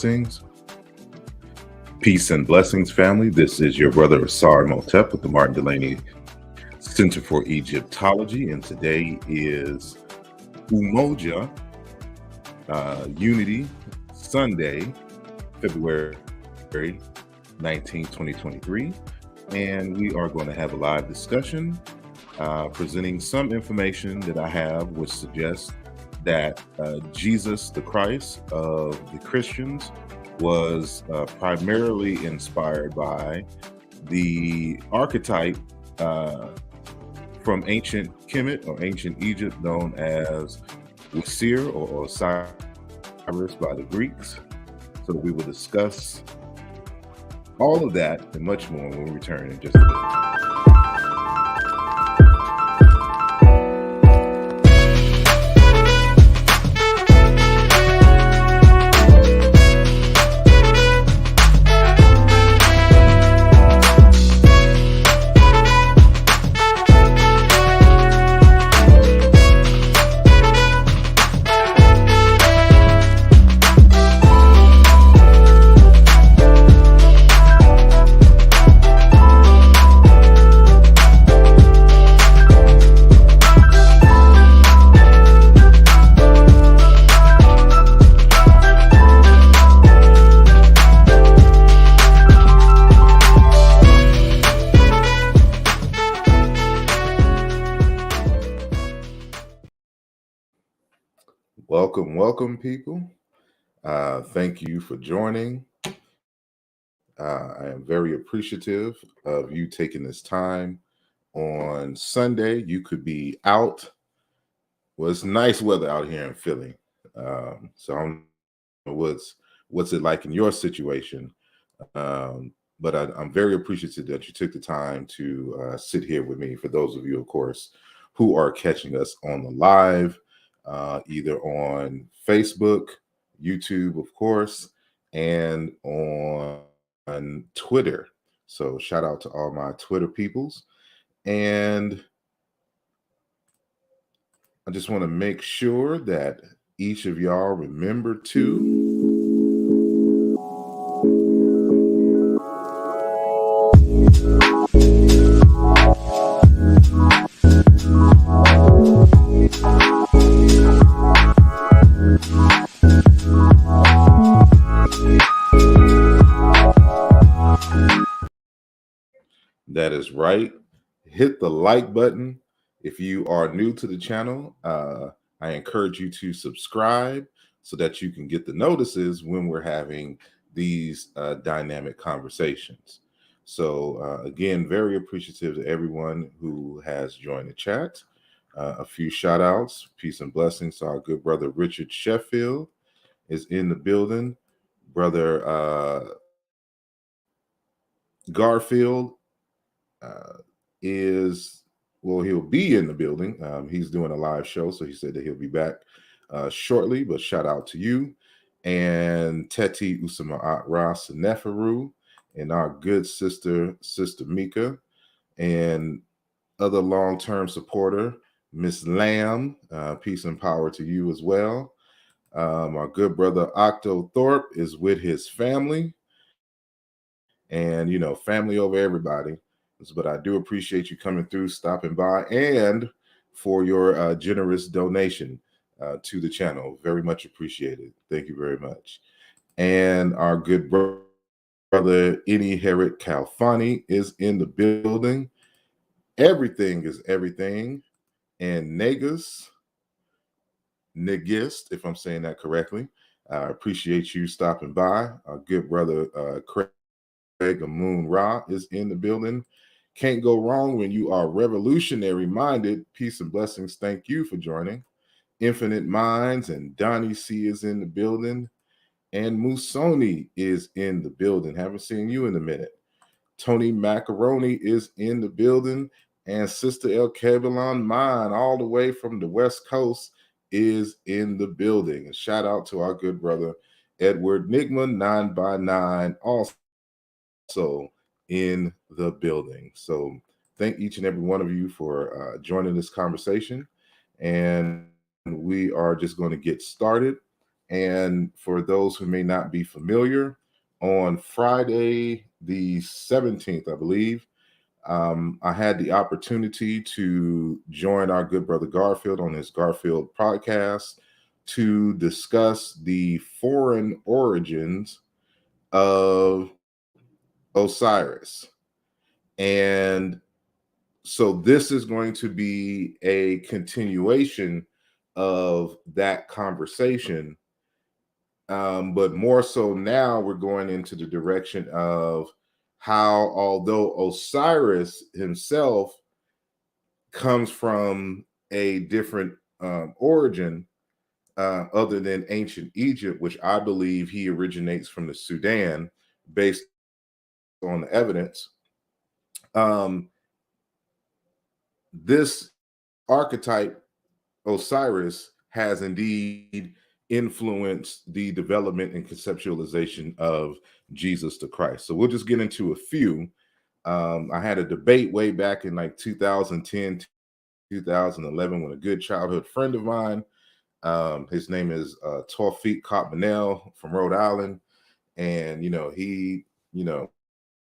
Blessings. Peace and blessings, family. This is your brother asarimhotep with the Martin Delaney Center for Egyptology, and today is Umoja Unity Sunday, February 19th, 2023, and we are going to have a live discussion presenting some information that I have which suggests that Jesus the Christ of the Christians was primarily inspired by the archetype from ancient Kemet or ancient Egypt known as Osiris or Osiris by the Greeks. So we will discuss all of that and much more when we return in just a bit. Welcome, people. Thank you for joining. I am very appreciative of you taking this time on Sunday. You could be out. Well, it's nice weather out here in Philly. So I don't know what's it like in your situation. But I'm very appreciative that you took the time to sit here with me. For those of you, of course, who are catching us on the live, either on Facebook, YouTube, of course, and on Twitter. So shout out to all my Twitter peoples. And I just want to make sure that each of y'all remember to that is right. Hit the like button. If you are new to the channel, I encourage you to subscribe so that you can get the notices when we're having these dynamic conversations. So again, very appreciative to everyone who has joined the chat. A few shout outs, peace and blessings to our good brother Richard Sheffield is in the building. Brother Garfield he'll be in the building. He's doing a live show, so he said that he'll be back shortly, but shout out to you. And Teti Usama Ras Neferu and our good sister Mika, and other long-term supporter, Miss Lamb. Peace and power to you as well. Our good brother Octo Thorpe is with his family. And, family over everybody. But I do appreciate you coming through, stopping by, and for your generous donation to the channel. Very much appreciated. Thank you very much. And our good brother, Ini Herod Kalfani, is in the building. Everything is everything. And Negist, if I'm saying that correctly. I appreciate you stopping by. Our good brother, Craig Moon Ra is in the building. Can't go wrong when you are revolutionary minded. Peace and blessings. Thank you for joining. Infinite Minds and Donnie C is in the building. And Musoni is in the building. Haven't seen you in a minute. Tony Macaroni is in the building. And Sister El Kevlon Mine, all the way from the West Coast, is in the building. And shout out to our good brother Edward Nigma 9x9, also in the building. So thank each and every one of you for joining this conversation. And we are just going to get started. And for those who may not be familiar, on Friday the 17th, I believe, I had the opportunity to join our good brother Garfield on his Garfield podcast to discuss the foreign origins of Osiris. And so this is going to be a continuation of that conversation. But more so now we're going into the direction of how, although Osiris himself comes from a different origin other than ancient Egypt, which I believe he originates from the Sudan based on the evidence. This archetype, Osiris, has indeed influenced the development and conceptualization of Jesus the Christ. So we'll just get into a few. I had a debate way back in like 2010, 2011 with a good childhood friend of mine. His name is Tawfiq Cotmanel from Rhode Island. And,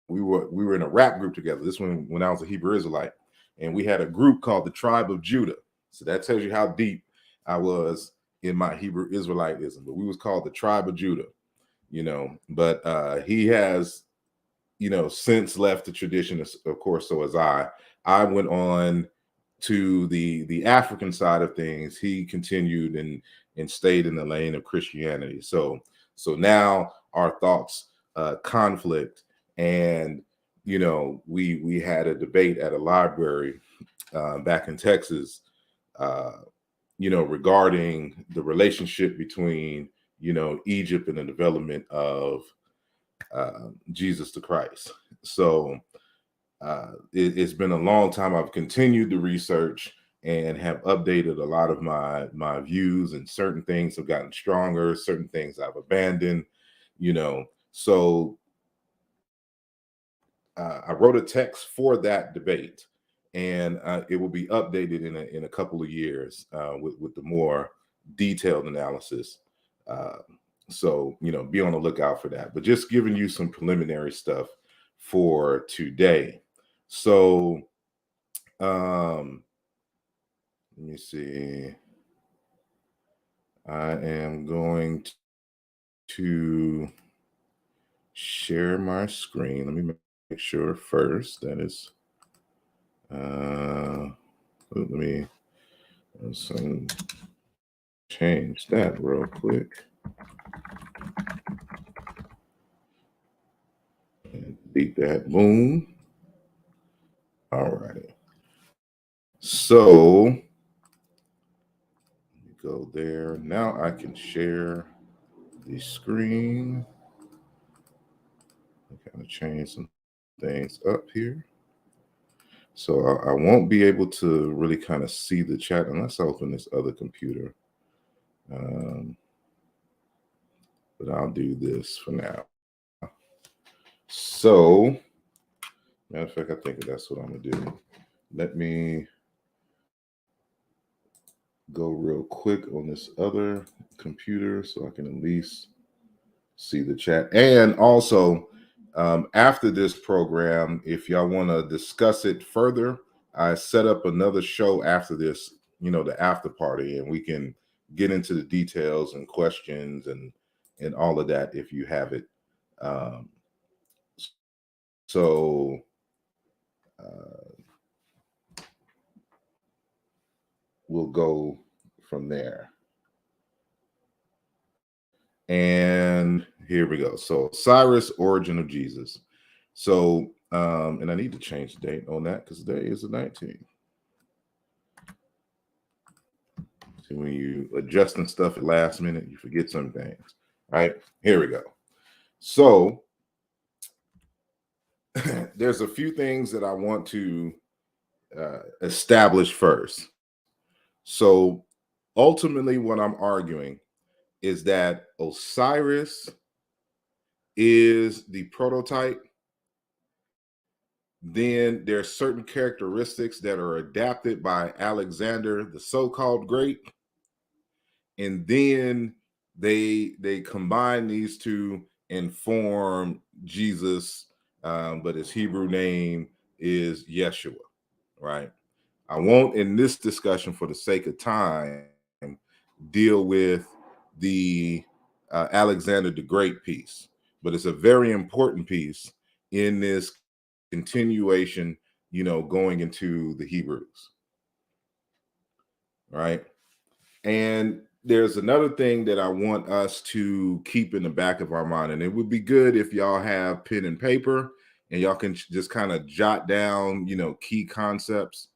we were in a rap group together. This one when I was a Hebrew Israelite, and we had a group called the Tribe of Judah. So that tells you how deep I was in my Hebrew Israelitism. But we was called the Tribe of Judah, But he has, since left the tradition, of course. So as I went on to the African side of things. He continued and stayed in the lane of Christianity. So now our thoughts conflict. And we had a debate at a library back in Texas, regarding the relationship between Egypt and the development of Jesus the Christ. So it's been a long time. I've continued to research and have updated a lot of my views, and certain things have gotten stronger, certain things I've abandoned, So I wrote a text for that debate, and it will be updated in a couple of years with the more detailed analysis. So be on the lookout for that. But just giving you some preliminary stuff for today. So let me see. I am going to share my screen. Let me make sure first that is let me change that real quick. And delete that. Boom. All right. So go there. Now I can share the screen. I kind of change some things up here. So I won't be able to really kind of see the chat unless I open this other computer. But I'll do this for now. So, matter of fact, I think that's what I'm going to do. Let me go real quick on this other computer so I can at least see the chat. And also, after this program, if y'all want to discuss it further, I set up another show after this, the after party, and we can get into the details and questions and all of that if you have it. So we'll go from there. And here we go. So Osiris, origin of Jesus. So, and I need to change the date on that because today is the 19th. See, when you adjusting stuff at last minute, you forget some things. Right? Here we go. So there's a few things that I want to establish first. So ultimately, what I'm arguing is that Osiris is the prototype. Then there are certain characteristics that are adapted by Alexander, the so-called great. And then they combine these two and form Jesus, but his Hebrew name is Yeshua, right? I won't, in this discussion, for the sake of time, deal with the Alexander the Great piece, but it's a very important piece in this continuation, going into the Hebrews, right? And there's another thing that I want us to keep in the back of our mind, and it would be good if y'all have pen and paper and y'all can just kind of jot down, key concepts.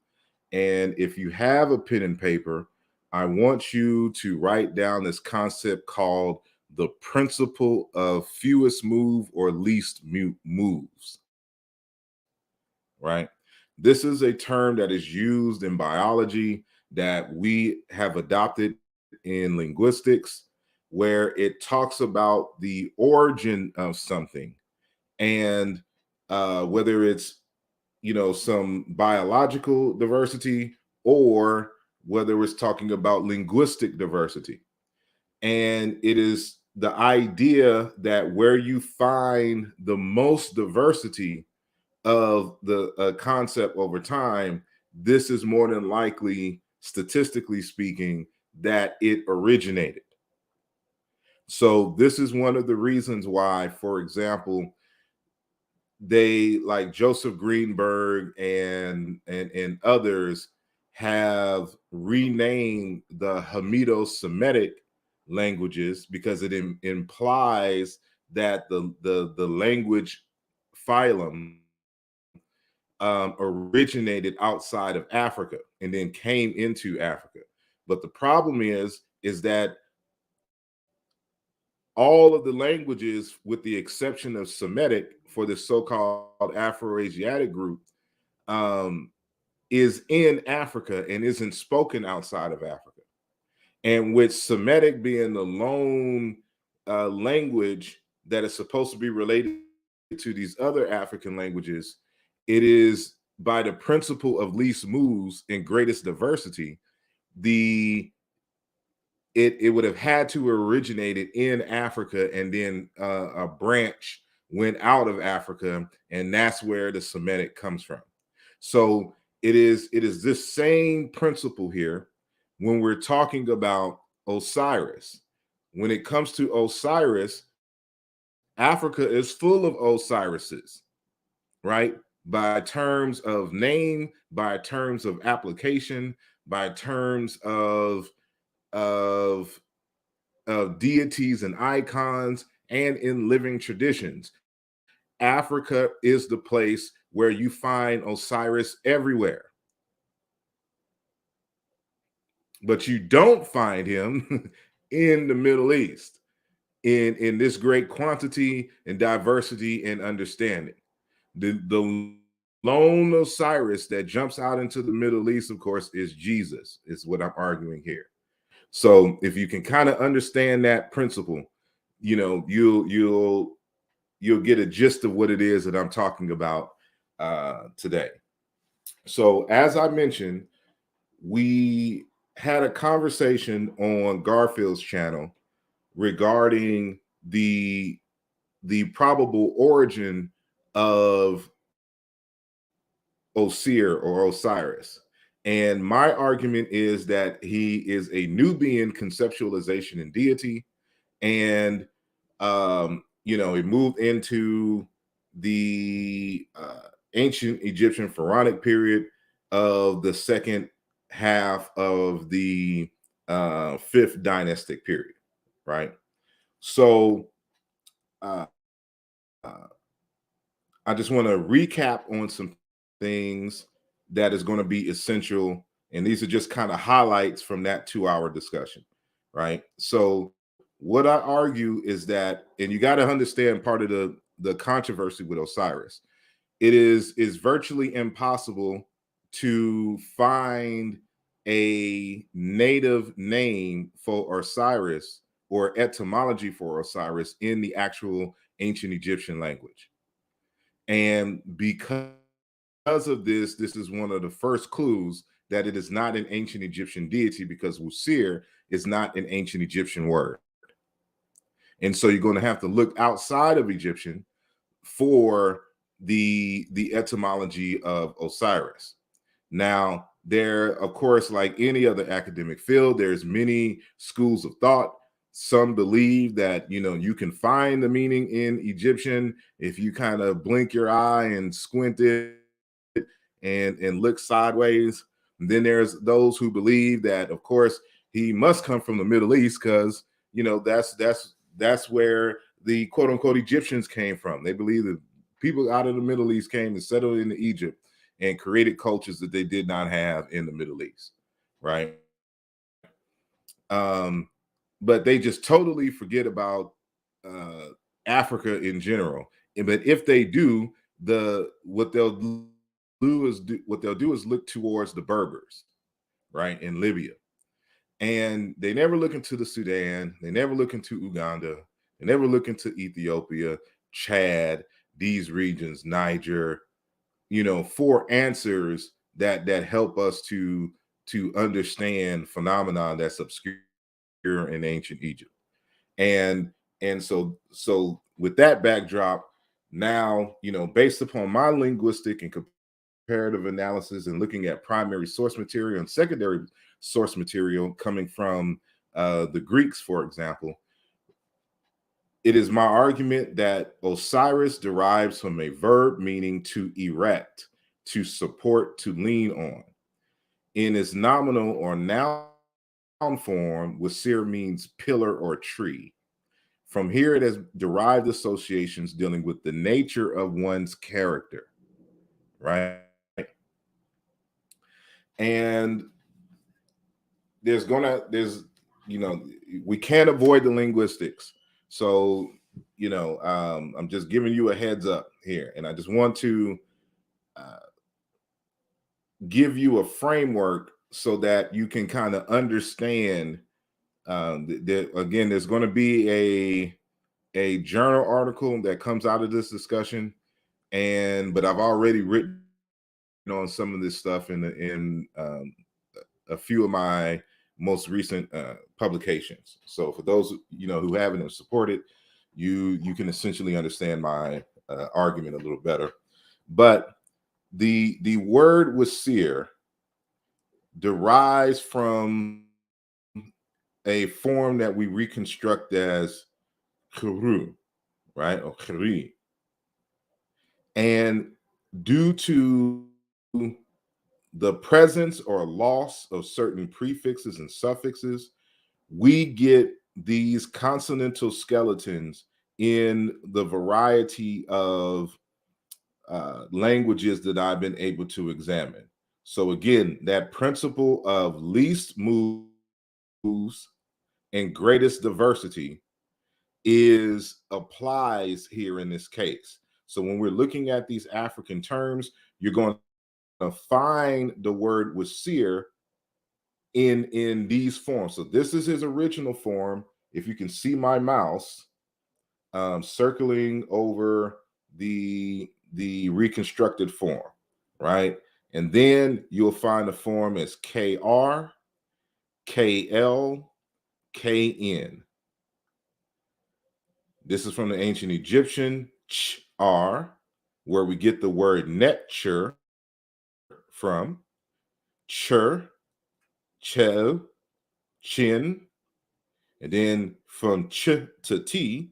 And if you have a pen and paper, I want you to write down this concept called the principle of fewest move or least moves, right? This is a term that is used in biology that we have adopted in linguistics, where it talks about the origin of something and whether it's some biological diversity or whether it's talking about linguistic diversity. And it is the idea that where you find the most diversity of the concept over time, this is more than likely, statistically speaking, that it originated. So this is one of the reasons why, for example, they, like Joseph Greenberg and others, have renamed the Hamido-Semitic languages because it implies that the language phylum originated outside of Africa and then came into Africa. But the problem is that all of the languages, with the exception of Semitic for the so-called Afro-Asiatic group, um, is in Africa and isn't spoken outside of Africa. And with Semitic being the lone language that is supposed to be related to these other African languages, it is by the principle of least moves and greatest diversity, the it would have had to originated in Africa, and then a branch went out of Africa, and that's where the Semitic comes from. So it is this same principle here when we're talking about Osiris. When it comes to Osiris, Africa is full of Osirises, right? By terms of name, by terms of application, by terms of of deities and icons, and in living traditions. Africa is the place where you find Osiris everywhere, but you don't find him in the Middle East in this great quantity and diversity and understanding. The lone Osiris that jumps out into the Middle East, of course, is Jesus, is what I'm arguing here. So if you can kind of understand that principle, you'll get a gist of what it is that I'm talking about today. So as I mentioned, we had a conversation on Garfield's channel regarding the probable origin of Osir or Osiris. And my argument is that he is a Nubian conceptualization in deity. And it moved into the ancient Egyptian pharaonic period of the second half of the fifth dynastic period, right? So uh, uh, I just want to recap on some things that is going to be essential. And these are just kind of highlights from that 2-hour discussion, right? So what I argue is that, and you got to understand part of the controversy with Osiris, is virtually impossible to find a native name for Osiris or etymology for Osiris in the actual ancient Egyptian language. And because of this is one of the first clues that it is not an ancient Egyptian deity, because Usir is not an ancient Egyptian word. And so you're going to have to look outside of Egyptian for the etymology of Osiris. Now, there, of course, like any other academic field, there's many schools of thought. Some believe that, you know, you can find the meaning in Egyptian if you kind of blink your eye and squint it and look sideways. And then there's those who believe that, of course, he must come from the Middle East because, you know, that's where the quote unquote Egyptians came from. They believe that people out of the Middle East came and settled into Egypt and created cultures that they did not have in the Middle East, right? Um, but they just totally forget about uh, Africa in general. But if they do, what they'll do is look towards the Berbers, right, in Libya, and they never look into the Sudan. They never look into Uganda. They never look into Ethiopia, Chad, these regions, Niger, you know, for answers that help us to understand phenomena that's obscure in ancient Egypt. And so with that backdrop, now, you know, based upon my linguistic and comparative analysis and looking at primary source material and secondary source material coming from the Greeks, for example, it is my argument that Osiris derives from a verb meaning to erect, to support, to lean on. In its nominal or noun form, Wasir means pillar or tree. From here, it has derived associations dealing with the nature of one's character, right? And there's, you know, we can't avoid the linguistics. So, you know, I'm just giving you a heads up here, and I just want to uh, give you a framework so that you can kind of understand. Again, there's going to be a journal article that comes out of this discussion, but I've already written on some of this stuff in a few of my most recent publications. So for those, you know, who haven't supported, you can essentially understand my argument a little better. But the word wasir derives from a form that we reconstruct as khru, right, or khri. And due to the presence or loss of certain prefixes and suffixes, we get these consonantal skeletons in the variety of languages that I've been able to examine. So again, that principle of least moves and greatest diversity applies here in this case. So when we're looking at these African terms, you're going to find the word wasir in these forms. So this is his original form. If you can see my mouse circling over the reconstructed form, right? And then you'll find the form as KR, KL, KN. This is from the ancient Egyptian ch-r, where we get the word netcher from, chur, chel, chin, and then from ch to t,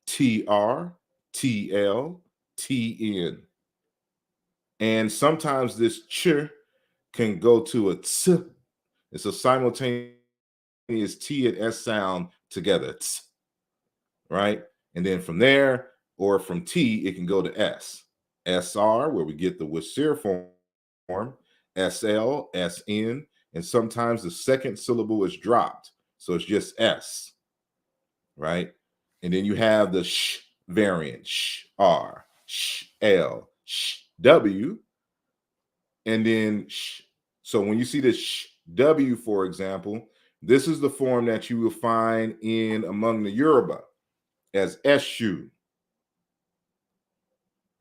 tr, tl, tn. And sometimes this ch can go to a ts. It's a simultaneous t and s sound together, ts, right? And then from there, or from t, it can go to s. SR, where we get the wasir form, SL, SN, and sometimes the second syllable is dropped. So it's just S, right? And then you have the sh variant, sh R, sh L, sh W, and then sh. So when you see this sh W, for example, this is the form that you will find in among the Yoruba as eshu,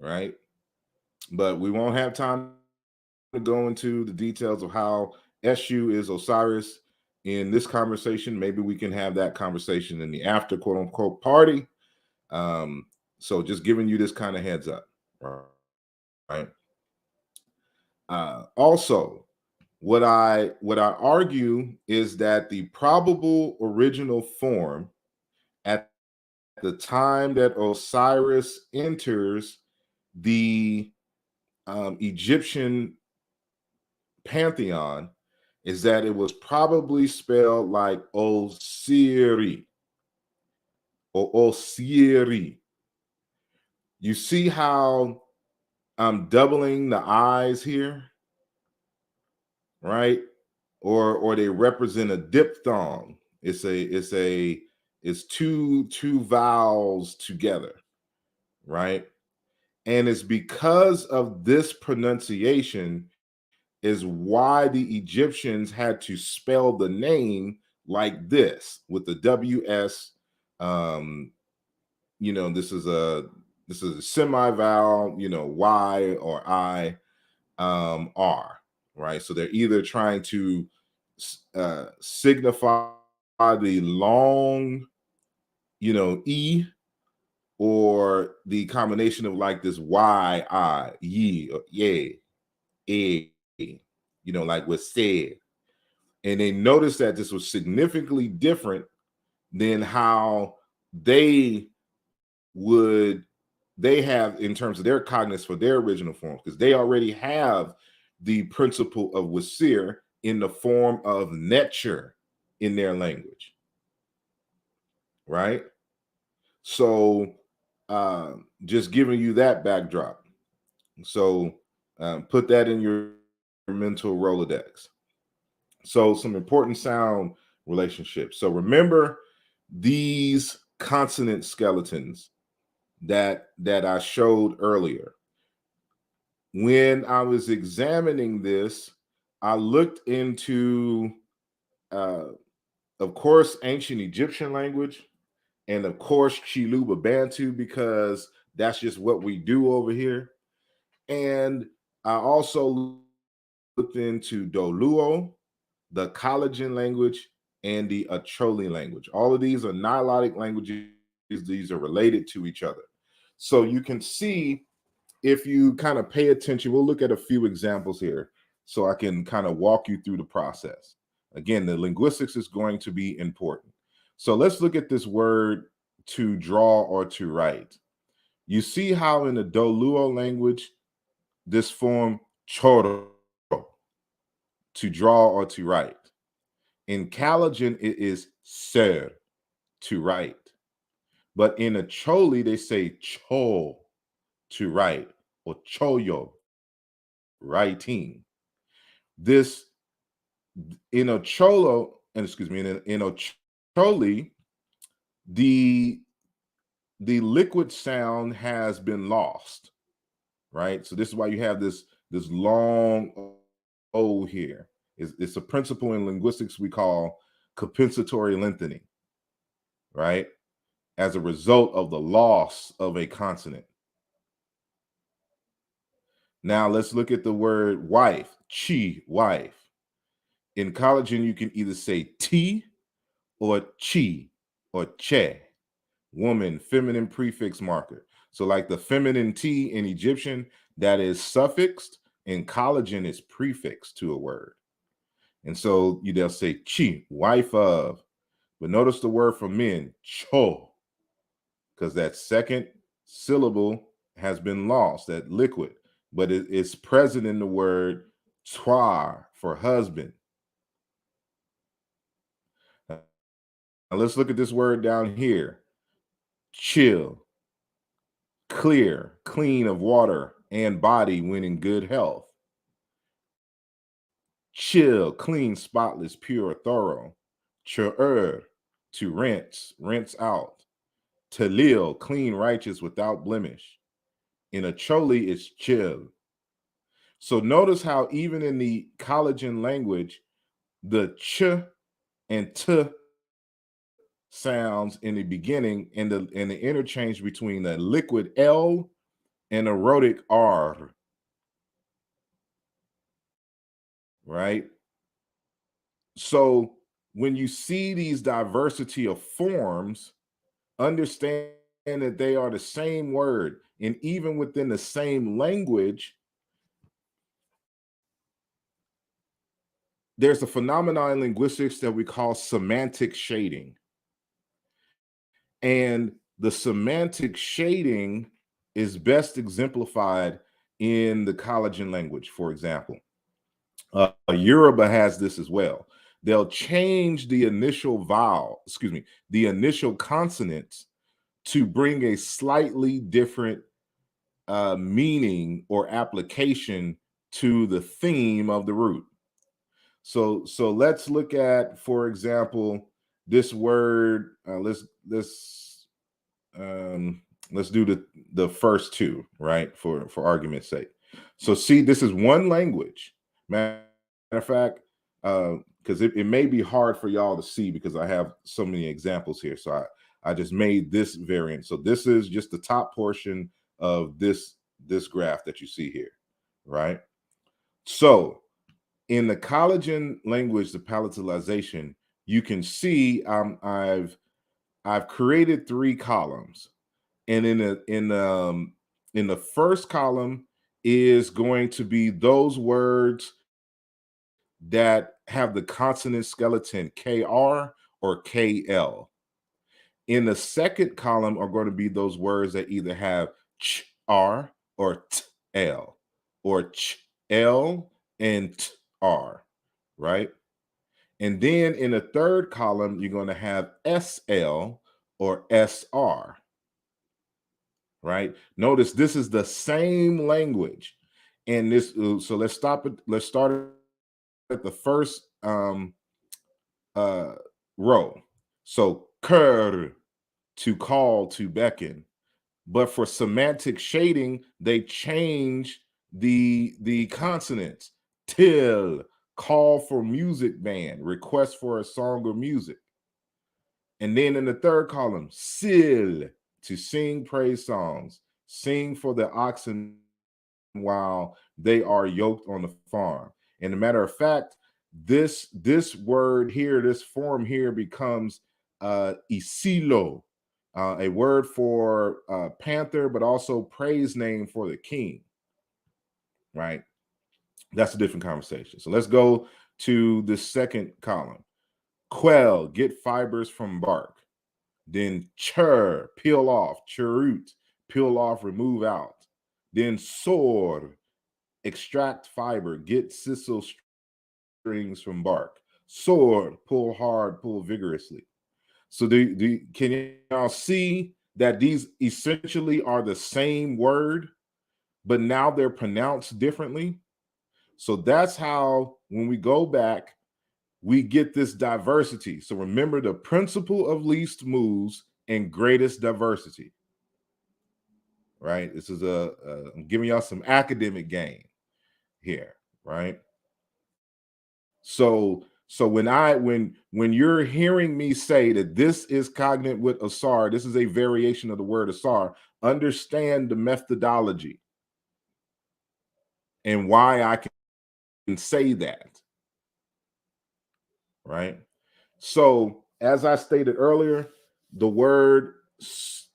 right? But we won't have time to go into the details of how eshu is Osiris in this conversation. Maybe we can have that conversation in the after quote unquote party. So just giving you this kind of heads up, right? Also, what I argue is that the probable original form at the time that Osiris enters the Egyptian pantheon is that it was probably spelled like Osiri or Osiri. You see how I'm doubling the I's here, right? Or they represent a diphthong. It's two vowels together, right? And it's because of this pronunciation is why the Egyptians had to spell the name like this with the WS. This is a semi-vowel, Y or I, R, right? So they're either trying to signify the long, E, or the combination of like this Y, I, ye, or yay, a, like was said. And they noticed that this was significantly different than how they would they have in terms of their cognizance for their original forms, because they already have the principle of wasir in the form of nature in their language, right? So just giving you that backdrop. So put that in your mental Rolodex. So some important sound relationships. So remember these consonant skeletons that I showed earlier. When I was examining this, I looked into, of course, ancient Egyptian language, and of course, Chiluba Bantu, because that's just what we do over here. And I also looked into Doluo, the Collagen language, and the Acholi language. All of these are Nilotic languages. These are related to each other. So you can see, if you kind of pay attention, we'll look at a few examples here so I can kind of walk you through the process. Again, the linguistics is going to be important. So let's look at this word to draw or to write. You see how in the Doluo language, this form choro, to draw or to write. In Calajan, it is ser, to write. But in Acholi, they say cho, to write, or choyo, writing. This in Ocholo, and excuse me, in Ocholi, the liquid sound has been lost, right? So this is why you have this long O here. It's a principle in linguistics we call compensatory lengthening, right? As a result of the loss of a consonant. Now let's look at the word wife, chi, wife. In collagen, you can either say T or chi or che, woman, feminine prefix marker. So like the feminine T in Egyptian, that is suffixed, and collagen is prefixed to a word. And so they'll say chi, wife of. But notice the word for men, cho, because that second syllable has been lost, that liquid, but it's present in the word twar, for husband. Now let's look at this word down here, chill, clear, clean of water and body when in good health. Chill, clean, spotless, pure, thorough. Chur, to rinse, rinse out. Talil, clean, righteous, without blemish. In a choli, it's chill. So notice how even in the collagen language, the ch and t sounds in the beginning and the interchange between the liquid L and a rhotic R, right? So when you see these diversity of forms, understand that they are the same word. And even within the same language, there's a phenomenon in linguistics that we call semantic shading. And the semantic shading is best exemplified in the collagen language, for example. Yoruba has this as well. They'll change the initial vowel, the initial consonants to bring a slightly different meaning or application to the theme of the root. So let's look at, for example, this word. Let's do the first two, right? For argument's sake. So see, this is one language. Matter of fact, because it may be hard for y'all to see because I have so many examples here. So I just made this variant. So this is just the top portion of this graph that you see here, right? So in the collagen language, the palatalization, you can see I've created 3 columns. And in the first column is going to be those words that have the consonant skeleton KR or KL. In the second column are going to be those words that either have CHR or TL, or CHL and TR, right? And then in the third column, you're going to have SL or SR, right? Notice this is the same language. And this, so let's start at the first row. So cur, to call, to beckon. But for semantic shading, they change the consonants. Till, call for music band, request for a song or music. And then in the third column, sil, to sing praise songs, sing for the oxen while they are yoked on the farm. And a matter of fact, this word here, this form here becomes isilo, a word for panther, but also praise name for the king, right? That's a different conversation. So let's go to the second column. Quell, get fibers from bark. Then chur, peel off. Churut, peel off, remove out. Then sor, extract fiber, get sisal strings from bark. Sword, pull hard, pull vigorously. So can y'all see that these essentially are the same word, but now they're pronounced differently? So that's how, when we go back, we get this diversity. So remember the principle of least moves and greatest diversity, right? This is I'm giving y'all some academic game here, right? So when you're hearing me say that this is cognate with asar, this is a variation of the word asar, understand the methodology and why I can say that, right? So as I stated earlier, the word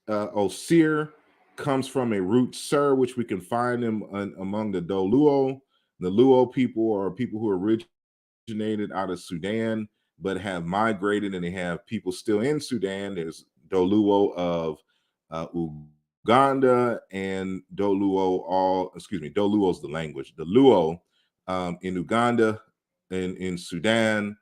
osir comes from a root sir, which we can find among the Doluo. The Luo people are people who originated out of Sudan, but have migrated, and they have people still in Sudan. There's Doluo of Uganda and Doluo, Doluo's the language. The Luo in Uganda and in Sudan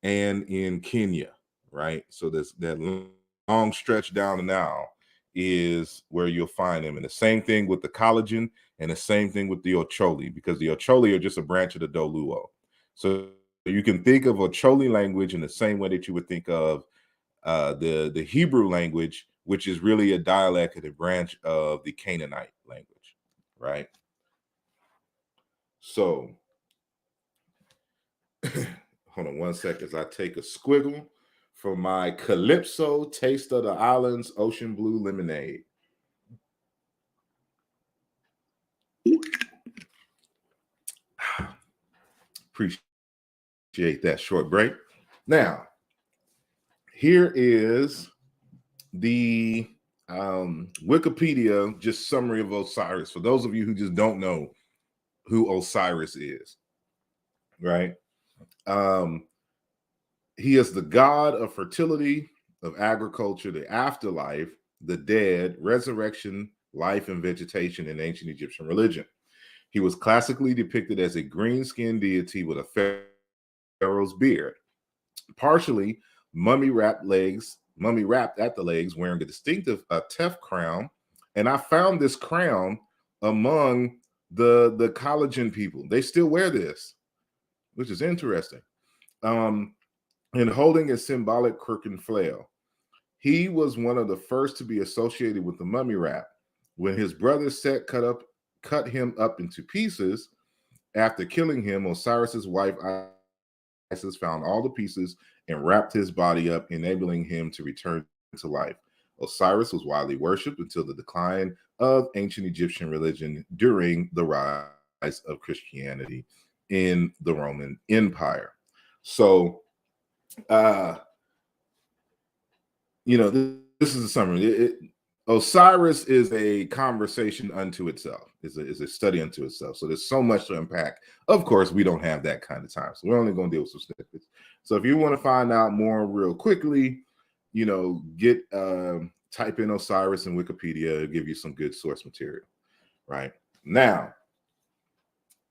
and in Kenya, right? So that long stretch down and now is where you'll find them. And the same thing with the collagen, and the same thing with the Ocholi, because the Ocholi are just a branch of the Doluo. So you can think of Ocholi language in the same way that you would think of the Hebrew language, which is really a dialect and a branch of the Canaanite language, right? So hold on one second as I take a squiggle for my Calypso Taste of the Islands Ocean Blue Lemonade. Appreciate that short break. Now, here is the Wikipedia just summary of Osiris. For those of you who just don't know who Osiris is, right? He is the god of fertility, of agriculture, the afterlife, the dead, resurrection, life, and vegetation in ancient Egyptian religion. He was classically depicted as a green-skinned deity with a pharaoh's beard, partially mummy-wrapped at the legs, wearing a distinctive tuft crown. And I found this crown among the collagen people. They still wear this, which is interesting. And holding a symbolic crook and flail. He was one of the first to be associated with the mummy wrap. When his brother Set cut him up into pieces, after killing him, Osiris's wife Isis found all the pieces and wrapped his body up, enabling him to return to life. Osiris was widely worshipped until the decline of ancient Egyptian religion during the rise of Christianity in the Roman Empire. So, this is a summary. Osiris is a conversation unto itself, is a study unto itself. So there's so much to unpack. Of course, we don't have that kind of time. So we're only going to deal with some snippets. So if you want to find out more real quickly, type in Osiris in Wikipedia. It'll give you some good source material. Right now,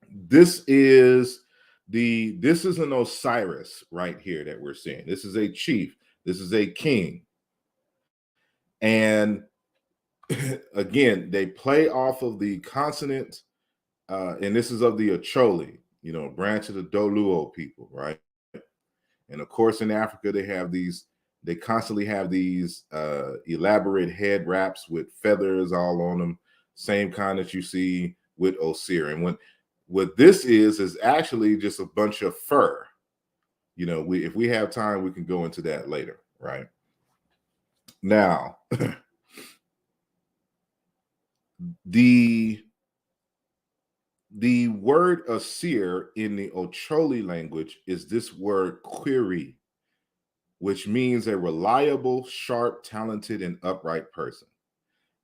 this is an Osiris right here that we're seeing. This is a chief. This is a king. And again, they play off of the consonant, and this is of the Acholi, branch of the Doluo people, right? And of course, in Africa, they constantly have these elaborate head wraps with feathers all on them, same kind that you see with Osiris. And what this is actually just a bunch of fur. If we have time, we can go into that later, right? Now, the word Asir in the Ocholi language is this word query, which means a reliable, sharp, talented, and upright person.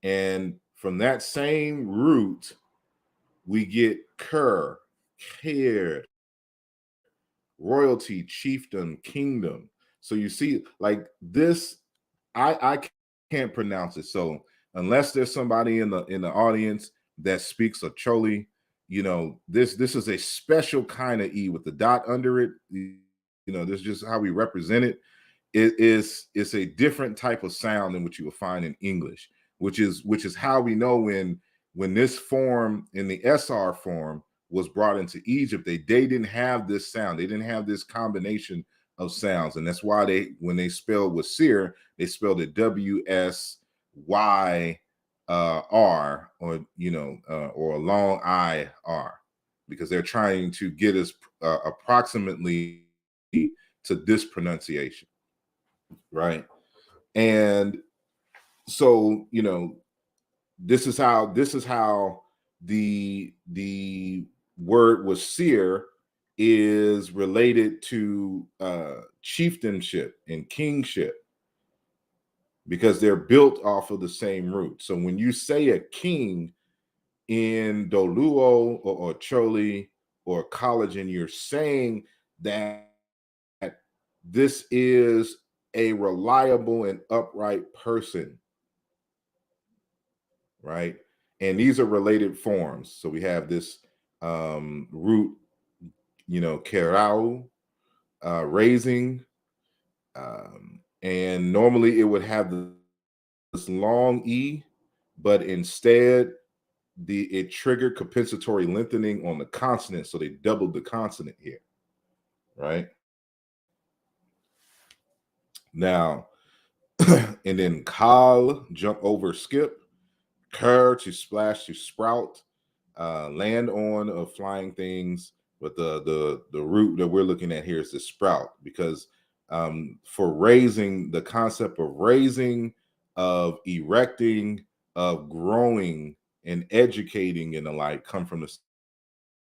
And from that same root, we get Ker, care, royalty, chiefdom, kingdom. So you see, like this, I can't pronounce it. So unless there's somebody in the audience that speaks Acholi, this is a special kind of E with the dot under it. This is just how we represent it. It's a different type of sound than what you will find in English, which is how we know when this form in the SR form was brought into Egypt, they didn't have this sound. They didn't have this combination of sounds. And that's why when they spelled Wasir, they spelled it WSYR, or or a long IR, because they're trying to get us approximately to this pronunciation, right? And so this is how the word Wasir is related to chieftainship and kingship, because they're built off of the same root. So when you say a king in Doluo or Choli or collagen, you're saying that this is a reliable and upright person, right? And these are related forms. So we have this root, kerau, raising, and normally it would have this long E, but instead it triggered compensatory lengthening on the consonant, so they doubled the consonant here, right? Now, and then kal, jump over, skip, Ker, to splash, to sprout, land on, of flying things. But the root that we're looking at here is the sprout, because for raising, the concept of raising, of erecting, of growing, and educating, and the like come from the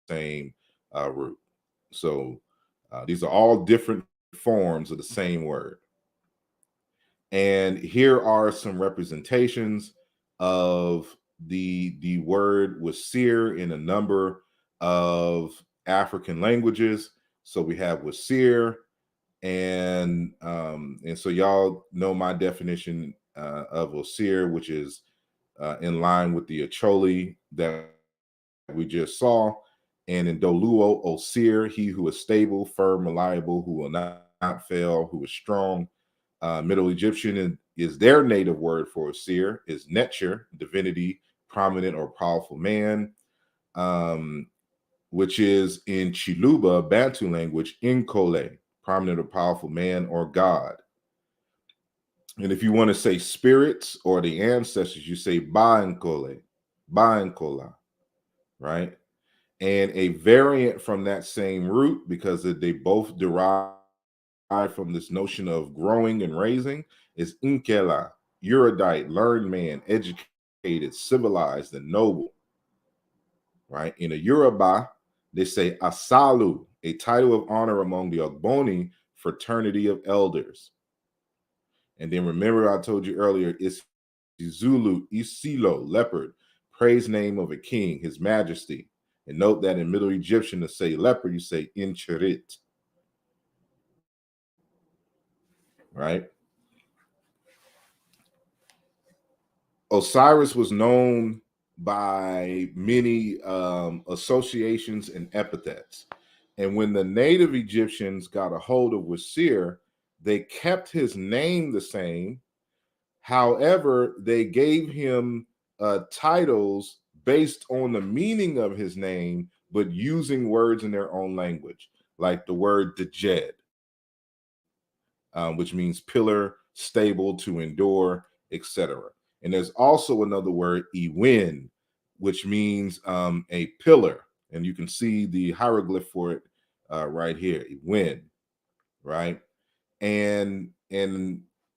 same root. So these are all different forms of the same word. And here are some representations of the word wasir in a number of African languages. So we have wasir, and so y'all know my definition of Osir, which is in line with the Acholi that we just saw. And in Doluo, Osir, he who is stable, firm, reliable, who will not fail, who is strong. Middle Egyptian is their native word for Osir, is Netcher, divinity, prominent or powerful man, which is in Chiluba, Bantu language, Nkole, prominent or powerful man or God. And if you want to say spirits or the ancestors, you say Ba Nkola, right? And a variant from that same root, because they both derive from this notion of growing and raising, is Nkela, erudite, learned man, educated, civilized, and noble, right? In a Yoruba, they say Asalu, a title of honor among the Ogboni fraternity of elders. And then remember, I told you earlier, it's Zulu, Isilo, leopard, praise name of a king, his majesty. And note that in Middle Egyptian, to say leopard, you say Incherit, right? Osiris was known by many associations and epithets. And when the native Egyptians got a hold of Wasir, they kept his name the same. However, they gave him titles based on the meaning of his name, but using words in their own language, like the word dejed, which means pillar, stable, to endure, etc. And there's also another word, Iwin, which means a pillar. And you can see the hieroglyph for it right here, Iwin, right? And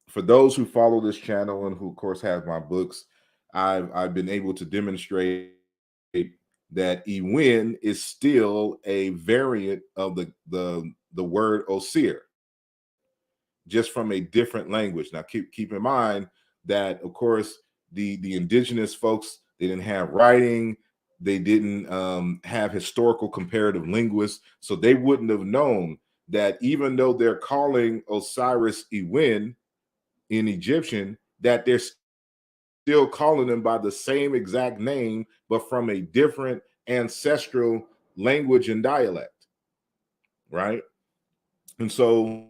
for those who follow this channel and who, of course, have my books, I've been able to demonstrate that Iwin is still a variant of the word Osir, just from a different language. Now, keep in mind that, of course, the indigenous folks, they didn't have writing, they didn't have historical comparative linguists, so they wouldn't have known that even though they're calling Osiris Iwin in Egyptian, that they're still calling him by the same exact name, but from a different ancestral language and dialect, right? And so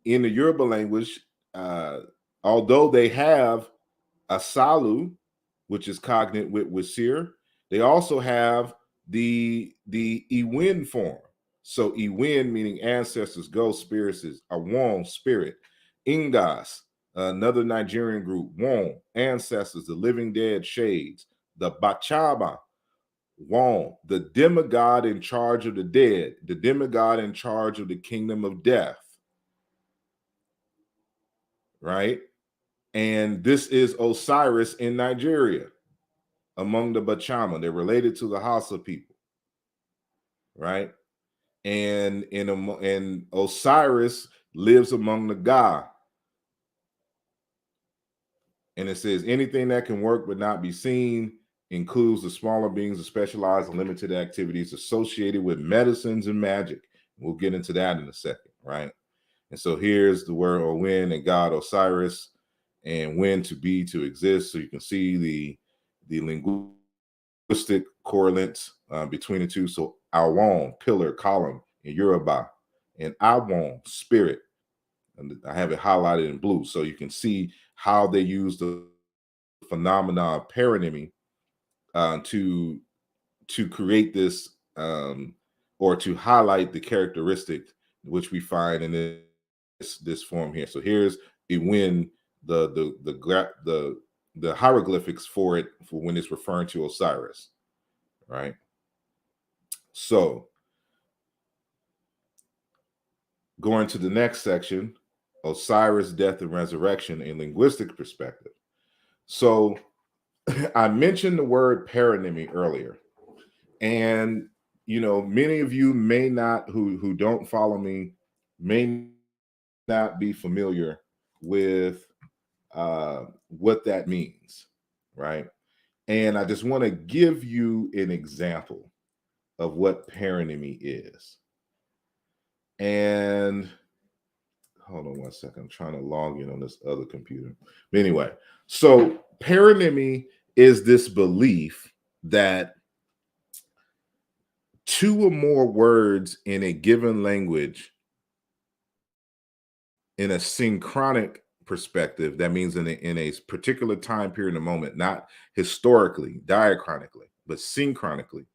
in the Yoruba language, uh, although they have Asalu, which is cognate with Wasir, they also have the Iwin form. So Iwin, meaning ancestors, ghosts, spirits, is Awon, spirit. Ingas, another Nigerian group. Won, ancestors, the living dead, shades. The Bachaba, Won, the demigod in charge of the dead, the demigod in charge of the kingdom of death, right? And this is Osiris in Nigeria among the Bachama. They're related to the Hausa people, right? And Osiris lives among the Ga. And it says anything that can work but not be seen includes the smaller beings of specialized and limited activities associated with medicines and magic. We'll get into that in a second, right? And so here's the word Owin and God Osiris, and when to be, to exist. So you can see the linguistic correlates between the two. So Awon, pillar, column in Yoruba, and Awon, spirit. And I have it highlighted in blue. So you can see how they use the phenomena of paronymy to create this or to highlight the characteristic which we find in this form here. So here's when the hieroglyphics for it for when it's referring to Osiris, right? So going to the next section, Osiris, death and resurrection, a linguistic perspective. So I mentioned the word paronymy earlier, and many of you may not who don't follow me may not be familiar with what that means, right? And I just want to give you an example of what paronymy is. And hold on one second. I'm trying to log in on this other computer. But anyway, so paronymy is this belief that two or more words in a given language in a synchronic perspective, that means in a particular time period in a moment, not historically, diachronically, but synchronically,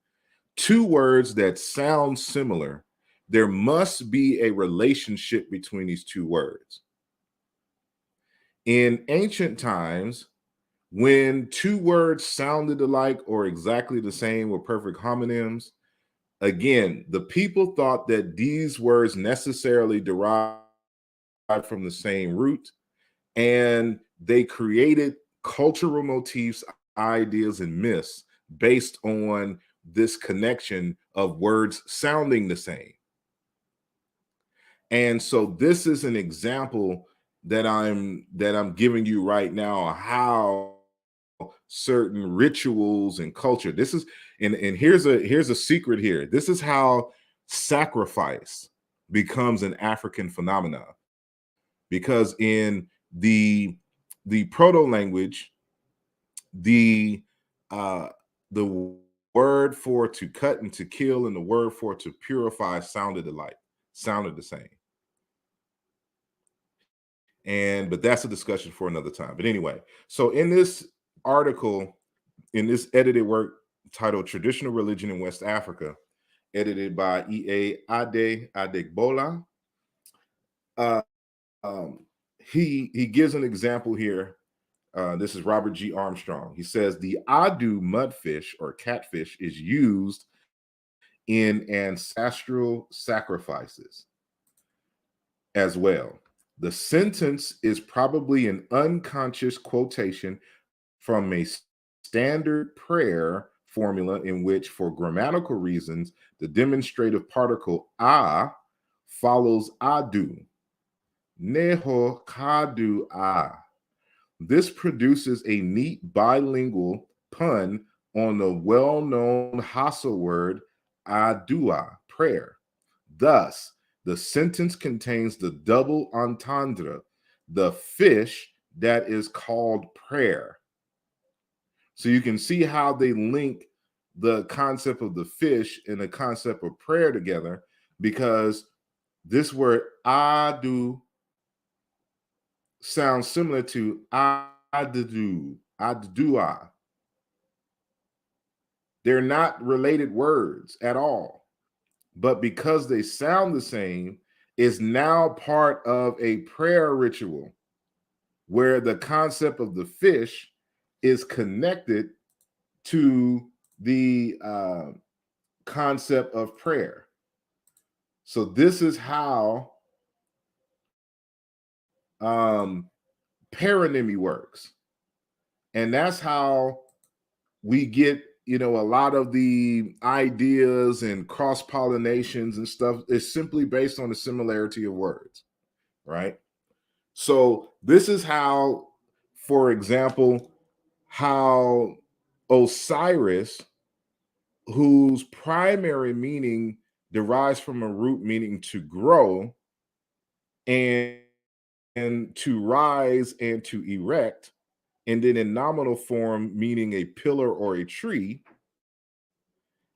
two words that sound similar, there must be a relationship between these two words. In ancient times, when two words sounded alike or exactly the same were perfect homonyms, again, the people thought that these words necessarily derived from the same root, and they created cultural motifs, ideas, and myths based on this connection of words sounding the same. And so this is an example that I'm giving you right now, how certain rituals and culture, this is, and here's a secret here. This is how sacrifice becomes an African phenomenon, because in the proto language, the uh the word for to cut and to kill and the word for to purify sounded alike, sounded the same. And but that's a discussion for another time. But anyway, so in this article, in this edited work titled Traditional Religion in West Africa, edited by E.A. Adegbola, uh, um, he gives an example here. This is Robert G. Armstrong. He says the Adu mudfish or catfish is used in ancestral sacrifices as well. The sentence is probably an unconscious quotation from a standard prayer formula in which, for grammatical reasons, the demonstrative particle a follows adu. Neho kadu a. This produces a neat bilingual pun on the well-known Hausa word adua, prayer. Thus, the sentence contains the double entendre, the fish that is called prayer. So you can see how they link the concept of the fish and the concept of prayer together, because this word adu sounds similar to addu, addua. They're not related words at all, but because they sound the same, is now part of a prayer ritual where the concept of the fish is connected to the concept of prayer. So this is how paronymy works, and that's how we get, you know, a lot of the ideas and cross pollinations and stuff is simply based on the similarity of words, right? So this is how, for example, how Osiris, whose primary meaning derives from a root meaning to grow and to rise and to erect, and then in nominal form meaning a pillar or a tree,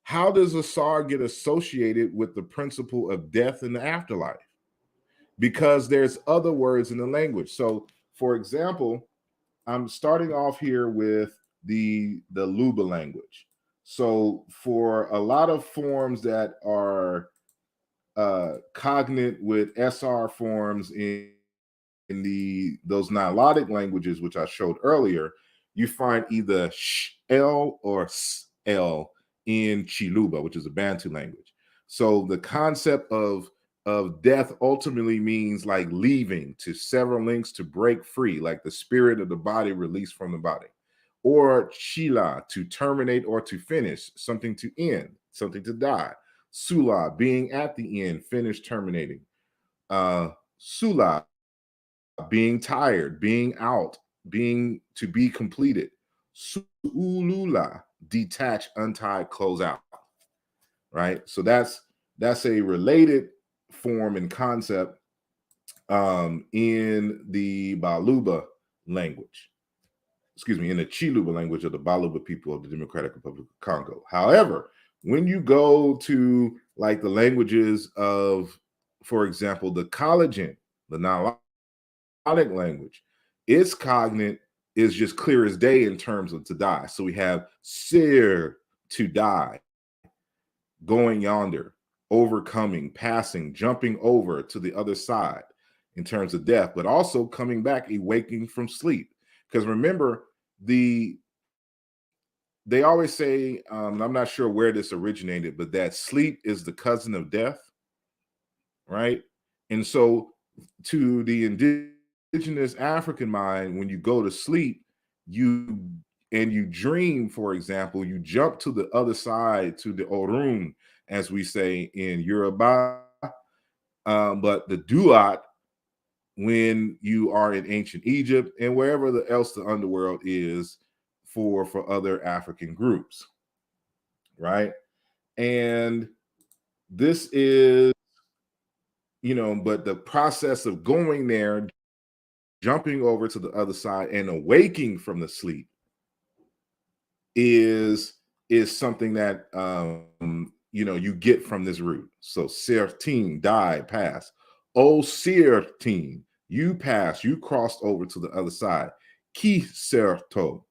how does Asar get associated with the principle of death in the afterlife? Because there's other words in the language. So, for example, I'm starting off here with the Luba language. So, for a lot of forms that are cognate with SR forms in those nilotic languages, which I showed earlier, you find either sh l or s l in Chiluba, which is a Bantu language. So the concept of death ultimately means like leaving, to sever links, to break free, like the spirit of the body released from the body. Or chila, to terminate or to finish, something to end, something to die. Sula, being at the end, finish, terminating. Sula, being tired, being out, being to be completed. Su'ulula, detach, untie, close out. Right? So that's a related form and concept in the Baluba language. Excuse me, in the Chiluba language of the Baluba people of the Democratic Republic of Congo. However, when you go to like the languages of, for example, the Collagen, the Nilotic language, its cognate is just clear as day in terms of to die. So we have sir, to die, going yonder, overcoming, passing, jumping over to the other side in terms of death, but also coming back, awaking from sleep. Because remember, they always say, I'm not sure where this originated, but that sleep is the cousin of death, right? And so to the indigenous African mind, when you go to sleep, you dream, for example, you jump to the other side, to the Orun, as we say in Yoruba, but the Duat, when you are in ancient Egypt and wherever else the underworld is for other African groups, right? And this is, but the process of going there, jumping over to the other side and awaking from the sleep is something that you get from this root. So sertin, die, pass. O sertin, you pass, you crossed over to the other side. Ki serto,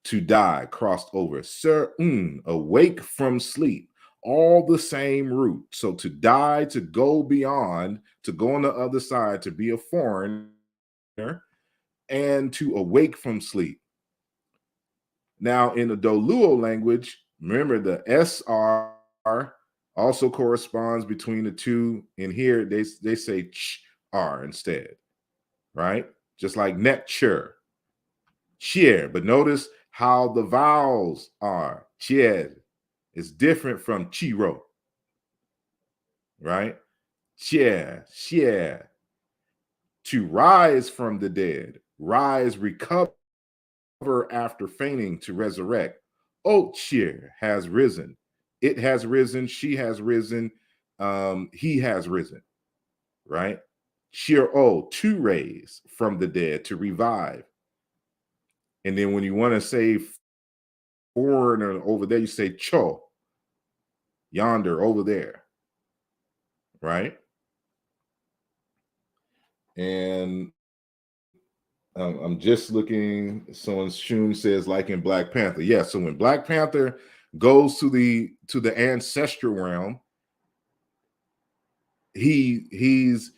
to die, crossed over. Serun, awake from sleep. All the same root. So to die, to go beyond, to go on the other side, to be a foreigner, and to awake from sleep. Now, in the Doluo language, remember the SR also corresponds between the two. In here, they say ch r instead, right? Just like necture, cheer. But notice how the vowels are. Chier is different from chiro, right? Chier, chier. To rise from the dead, rise, recover after fainting, to resurrect. Ochir has risen. It has risen. She has risen. He has risen. Right? Shir O, to raise from the dead, to revive. And then when you want to say foreigner over there, you say cho, yonder, over there. Right? And I'm just looking. Someone Shun says, like in Black Panther. Yeah. So when Black Panther goes to the ancestral realm, he's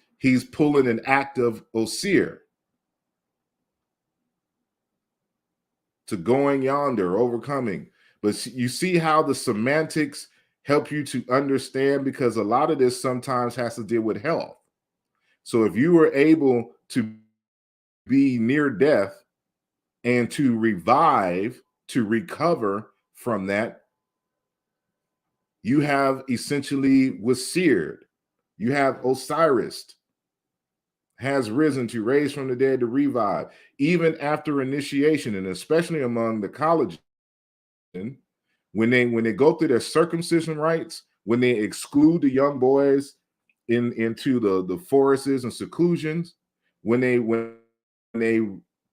pulling an act of Osir to going yonder, overcoming. But you see how the semantics help you to understand, because a lot of this sometimes has to deal with health. So if you were able to be near death and to revive, to recover from that, you have essentially was seared. You have Osiris has risen, to raise from the dead, to revive, even after initiation, and especially among the college, when they go through their circumcision rites, when they exclude the young boys into the forests and seclusions, when they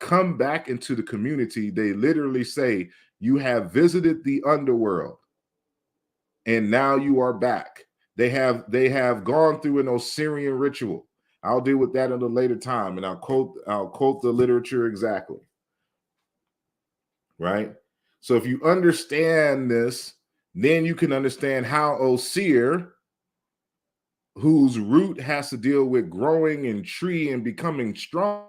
come back into the community, they literally say, you have visited the underworld and now you are back. They have gone through an Osirian ritual. I'll deal with that at a later time, and I'll quote the literature exactly. Right? So if you understand this, then you can understand how Osir, whose root has to deal with growing and tree and becoming strong,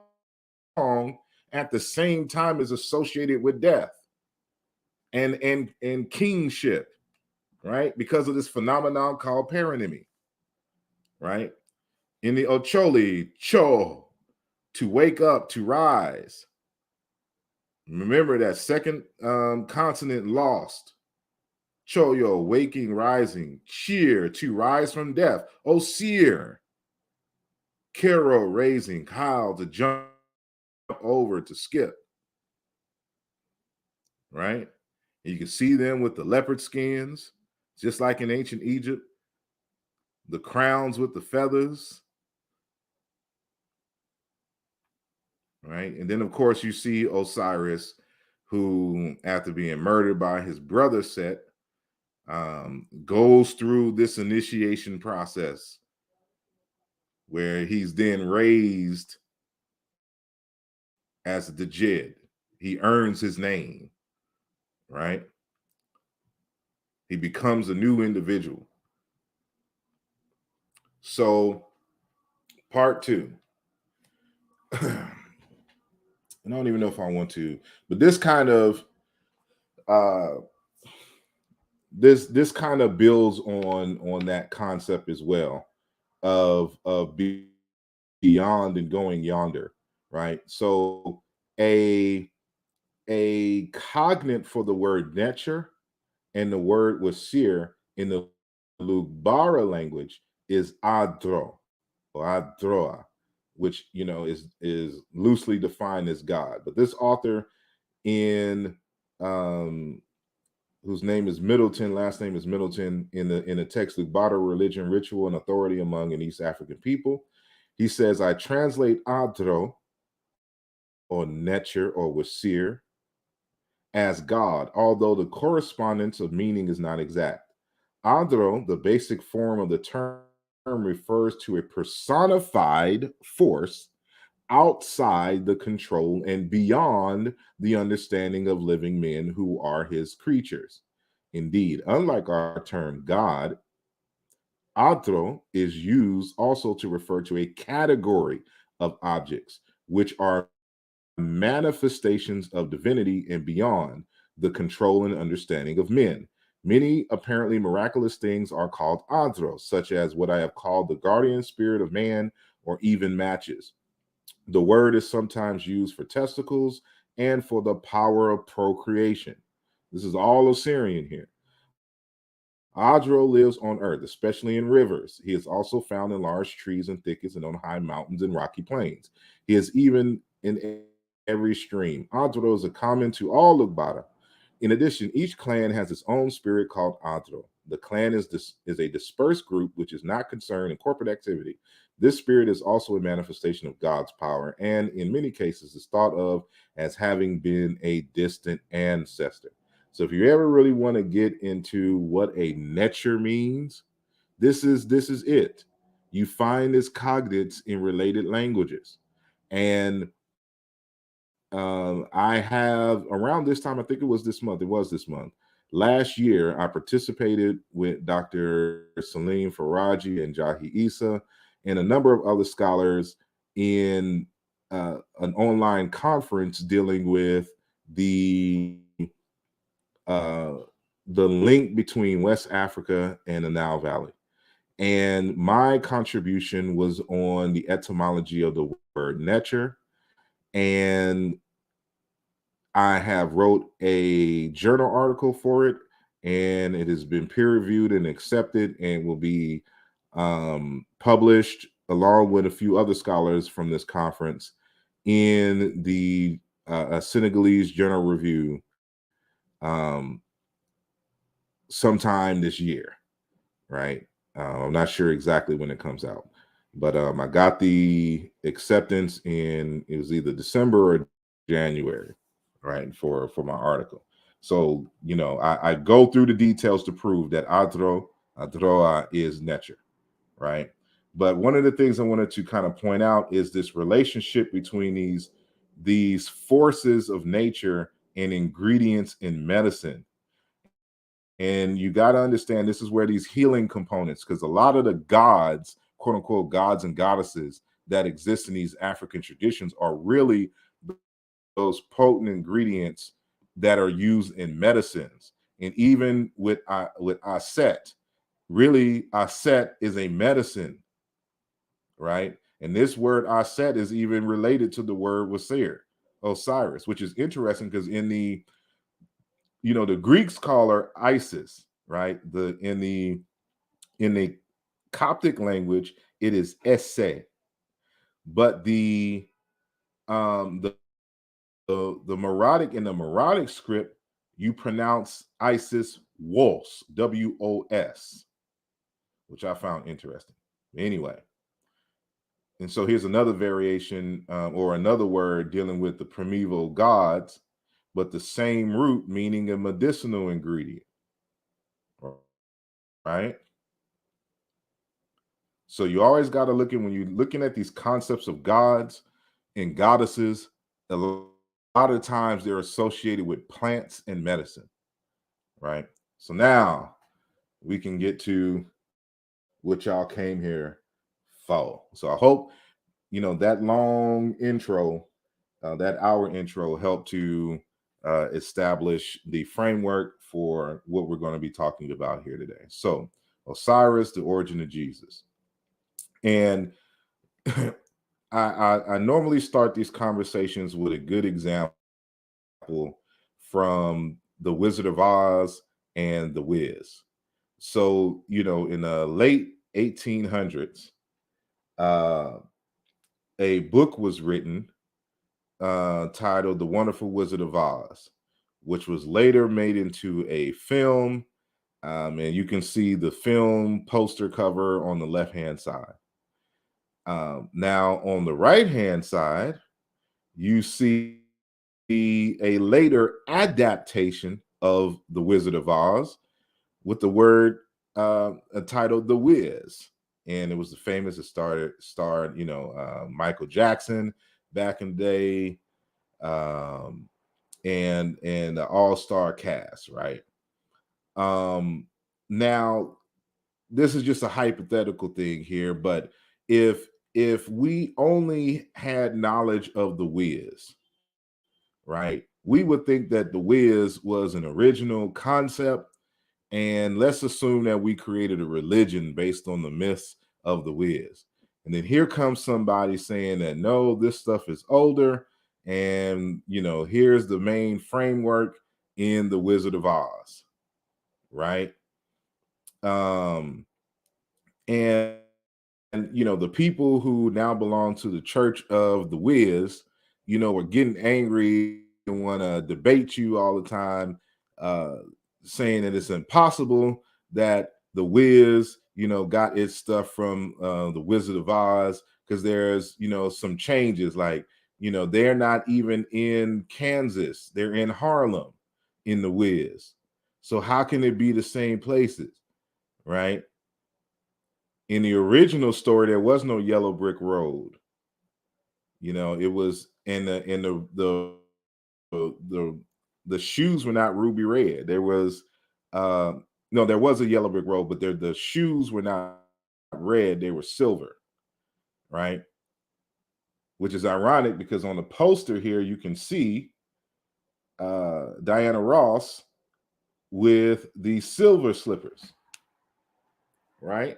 at the same time is associated with death and kingship, right? Because of this phenomenon called paronymy, right? In the Ocholi, cho, to wake up, to rise. Remember that second consonant lost. Choyo, waking, rising. Cheer, to rise from death. Osir, Kiro raising Kyle to jump over to skip, right? And you can see them with the leopard skins, just like in ancient Egypt, the crowns with the feathers, right? And then, of course, you see Osiris, who, after being murdered by his brother Set, goes through this initiation process where he's then raised as the Djed. He earns his name, right? He becomes a new individual. So, part two. I don't even know if I want to, but this kind of this kind of builds on that concept as well of beyond and going yonder, right? So a cognate for the word nature and the word wasir in the Lugbara language is adro or adroa, which is loosely defined as God. But this author in whose name is Middleton, last name is Middleton, in the text Lugbara, religion, ritual, and authority among an East African people. He says, I translate adro or nature or wasir as God, although the correspondence of meaning is not exact. Adro, the basic form of the term, refers to a personified force outside the control and beyond the understanding of living men who are his creatures. Indeed, unlike our term God, Adro is used also to refer to a category of objects, which are manifestations of divinity and beyond the control and understanding of men. Many apparently miraculous things are called Adros, such as what I have called the guardian spirit of man or even matches. The word is sometimes used for testicles and for the power of procreation. This is all Osirian here. Adro lives on earth, especially in rivers. He is also found in large trees and thickets and on high mountains and rocky plains. He is even in every stream. Adro is a common to all Lugbara. In addition, each clan has its own spirit called Adro. The clan is a dispersed group which is not concerned in corporate activity. This spirit is also a manifestation of God's power and in many cases is thought of as having been a distant ancestor. So if you ever really want to get into what a nature means, this is it. You find this cognates in related languages. And I have around this time, I think it was this month. It was this month. Last year, I participated with Dr. Salim Faraji and Jahi Issa and a number of other scholars in an online conference dealing with uh, the link between West Africa and the Nile Valley. And my contribution was on the etymology of the word nature. And I have wrote a journal article for it, and it has been peer reviewed and accepted and will be published along with a few other scholars from this conference in the Senegalese Journal Review sometime this year, right? I'm not sure exactly when it comes out, but I got the acceptance in, it was either December or January, right, for my article. So I go through the details to prove that adroa is nature, right? But one of the things I wanted to kind of point out is this relationship between these forces of nature and ingredients in medicine. And you got to understand this is where these healing components, because a lot of the gods, quote unquote, gods and goddesses that exist in these African traditions are really those potent ingredients that are used in medicines. And even with Aset, really Aset is a medicine, right? And this word Aset is even related to the word Osiris, which is interesting because in the the Greeks call her Isis, right? In the Coptic language, it is Esse. but the melodic in the melodic script, you pronounce Isis Wos, W-O-S, which I found interesting. Anyway, and so here's another variation or another word dealing with the primeval gods, but the same root meaning a medicinal ingredient, right? So you always got to look at when you're looking at these concepts of gods and goddesses, a lot of times they're associated with plants and medicine, right? So now we can get to what y'all came here for. So I hope, that long intro, that hour intro helped to establish the framework for what we're going to be talking about here today. So Osiris, the origin of Jesus. And I normally start these conversations with a good example from The Wizard of Oz and The Wiz. So, in the late 1800s, a book was written titled The Wonderful Wizard of Oz, which was later made into a film. And you can see the film poster cover on the left-hand side. Now, on the right-hand side, you see a later adaptation of The Wizard of Oz with the word titled The Wiz. And it was the famous, it starred Michael Jackson back in the day, and the all-star cast, right? Now, this is just a hypothetical thing here, but if we only had knowledge of The Wiz, right, we would think that The Wiz was an original concept, and let's assume that we created a religion based on the myths of The Wiz. And then here comes somebody saying that no, this stuff is older, and here's the main framework in The Wizard of Oz, right? And the people who now belong to the Church of the Wiz, are getting angry and want to debate you all the time, saying that it's impossible that the Wiz, got its stuff from the Wizard of Oz, because there's, some changes, like, they're not even in Kansas, they're in Harlem in the Wiz. So how can it be the same places, right? In the original story, there was no yellow brick road. It was the shoes were not ruby red. There was no, there was a yellow brick road, but the shoes were not red, they were silver, right? Which is ironic because on the poster here you can see Diana Ross with the silver slippers, right?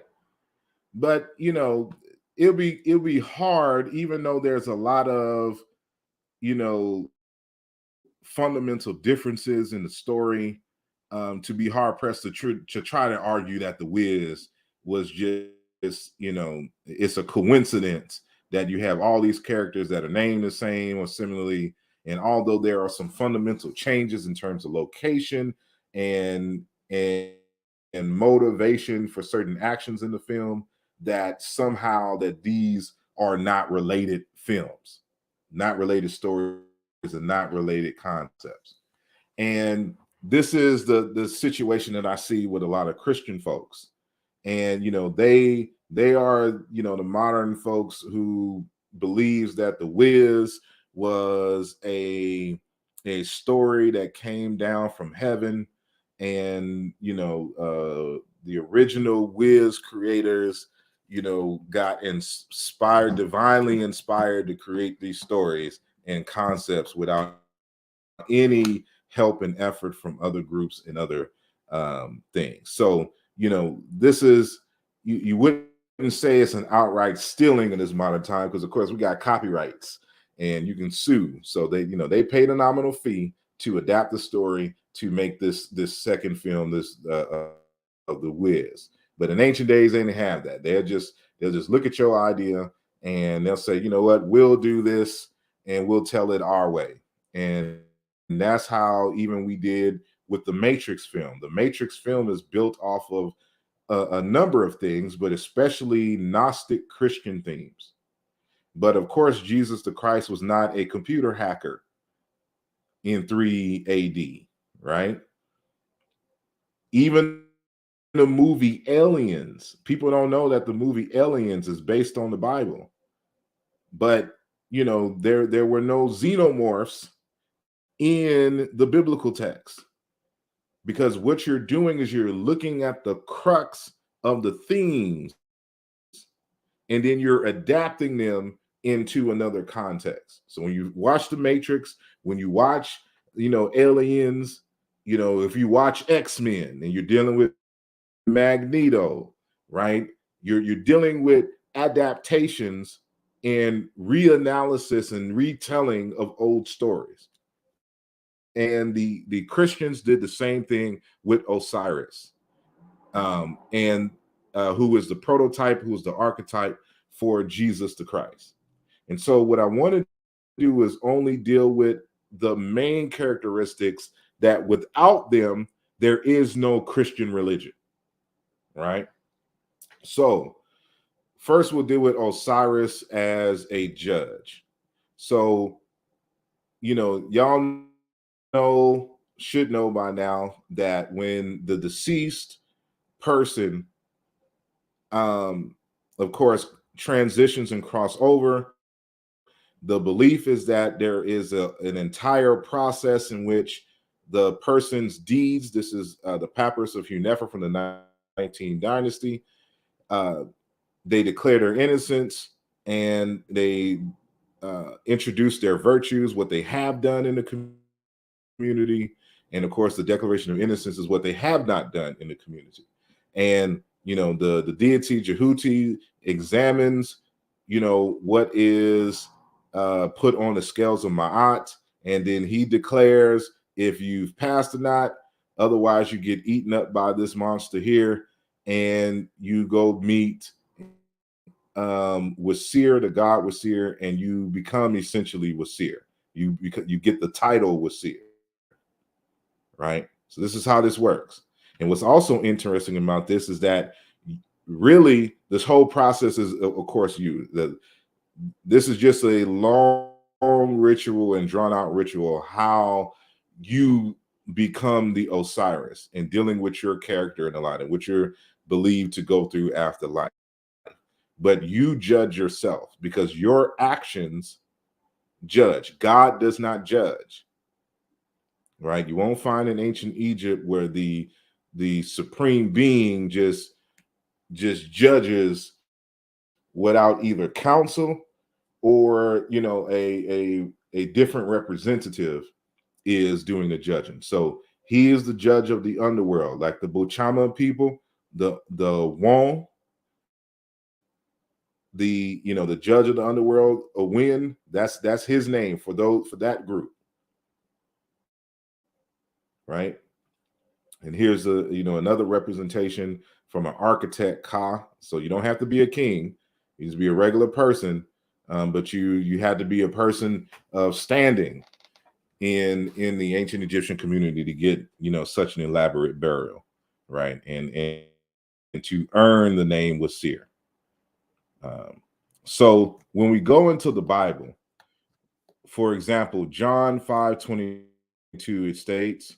But it'll be hard, even though there's a lot of fundamental differences in the story, to be hard pressed to try to argue that the Wiz was just it's a coincidence that you have all these characters that are named the same or similarly, and although there are some fundamental changes in terms of location and and motivation for certain actions in the film, that somehow that these are not related films, not related stories, and not related concepts. And this is the situation that I see with a lot of Christian folks. And they are the modern folks who believes that the Wiz was a story that came down from heaven, and the original Wiz creators got inspired, divinely inspired, to create these stories and concepts without any help and effort from other groups and other things. So this is, you wouldn't say it's an outright stealing in this modern time, because of course we got copyrights and you can sue. So they paid a nominal fee to adapt the story to make this second film, this of the Wiz. But in ancient days, they didn't have that. They'll just look at your idea and they'll say, you know what, we'll do this and we'll tell it our way. And that's how even we did with the Matrix film. The Matrix film is built off of a number of things, but especially Gnostic Christian themes. But of course, Jesus the Christ was not a computer hacker in 3 AD, right? Even the movie Aliens, people don't know that the movie Aliens is based on the Bible. But you know, there were no xenomorphs in the biblical text, because what you're doing is you're looking at the crux of the themes and then you're adapting them into another context. So when you watch The Matrix, when you watch, you know, Aliens, you know, if you watch X-Men and you're dealing with Magneto, right? You're dealing with adaptations and reanalysis and retelling of old stories. And the Christians did the same thing with Osiris, and who is the prototype, who is the archetype for Jesus the Christ. And so, what I want to do is only deal with the main characteristics that without them, there is no Christian religion, right? So, first, we'll deal with Osiris as a judge. So, you know, y'all should know by now that when the deceased person, of course, transitions and cross over, the belief is that there is an entire process in which the person's deeds, this is the papyrus of Hunefer from the 19th dynasty, uh, they declare their innocence and they introduce their virtues, what they have done in the community. And of course, the Declaration of Innocence is what they have not done in the community. And, you know, the deity Jehuti examines, you know, what is put on the scales of Ma'at. And then he declares if you've passed or not. Otherwise, you get eaten up by this monster here. And you go meet Wasir, the god Wasir, and you become essentially Wasir. You get the title Wasir, right? So this is how this works. And what's also interesting about this is that really this whole process is, of course, this is just a long ritual and drawn out ritual how you become the Osiris and dealing with your character in the light and what you're believed to go through after life. But you judge yourself because your actions judge. God does not judge, right? You won't find in ancient Egypt where the supreme being just judges without either counsel or, you know, a different representative is doing the judging. So he is the judge of the underworld, like the Bochama people, the Wong, the, you know, the judge of the underworld, Owin, that's his name for that group, right? And here's a, you know, another representation from an architect, Ka. So you don't have to be a king; you just be a regular person, but you had to be a person of standing in the ancient Egyptian community to get, you know, such an elaborate burial, right? And to earn the name Wasir. So when we go into the Bible, for example, John 5:22, it states,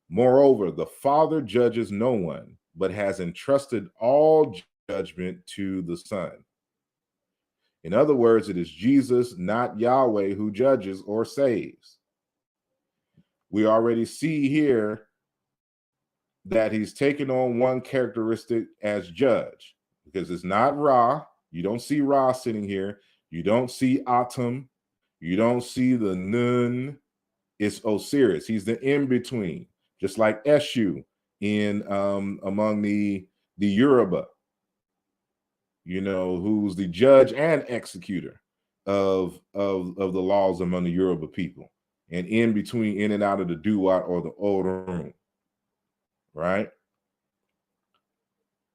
moreover, the Father judges no one, but has entrusted all judgment to the Son. In other words, it is Jesus, not Yahweh, who judges or saves. We already see here that he's taken on one characteristic as judge, because it's not Ra. You don't see Ra sitting here. You don't see Atum. You don't see the Nun. It's Osiris. He's the in-between, just like Eshu in among the Yoruba, you know, who's the judge and executor of the laws among the Yoruba people, and in between, in and out of the Duat or the Orun, right?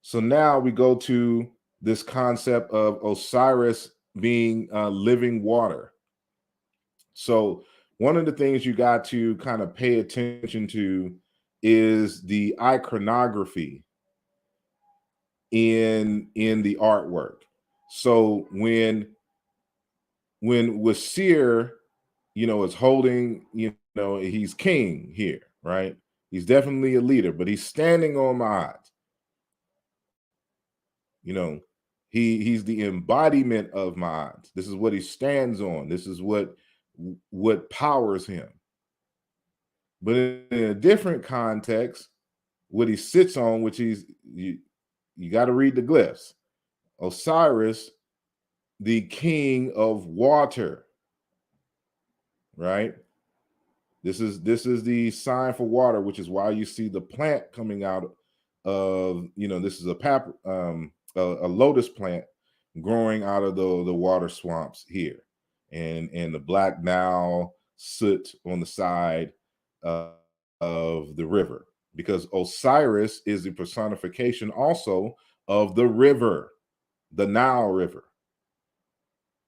So now we go to this concept of Osiris being living water. So one of the things you got to kind of pay attention to is the iconography in the artwork. So when Wasir, is holding, he's king here, right? He's definitely a leader, but he's standing on Ma'at. You know, he's the embodiment of Ma'at. This is what he stands on. This is what powers him. But in a different context, what he sits on, which you got to read the glyphs. Osiris, the king of water, right? This is the sign for water, which is why you see the plant coming out of, this is a lotus plant growing out of the water swamps here, and the black Nile soot on the side of the river, because Osiris is the personification also of the river, the Nile River,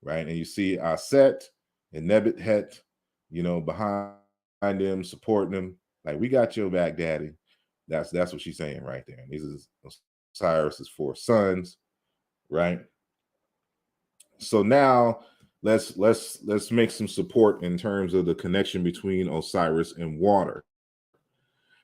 right? And you see Aset and Nebuchadnezzar, behind him, supporting him, like, we got your back, daddy. That's what she's saying right there. And these is Osiris's 4 sons, right? So now let's make some support in terms of the connection between Osiris and water.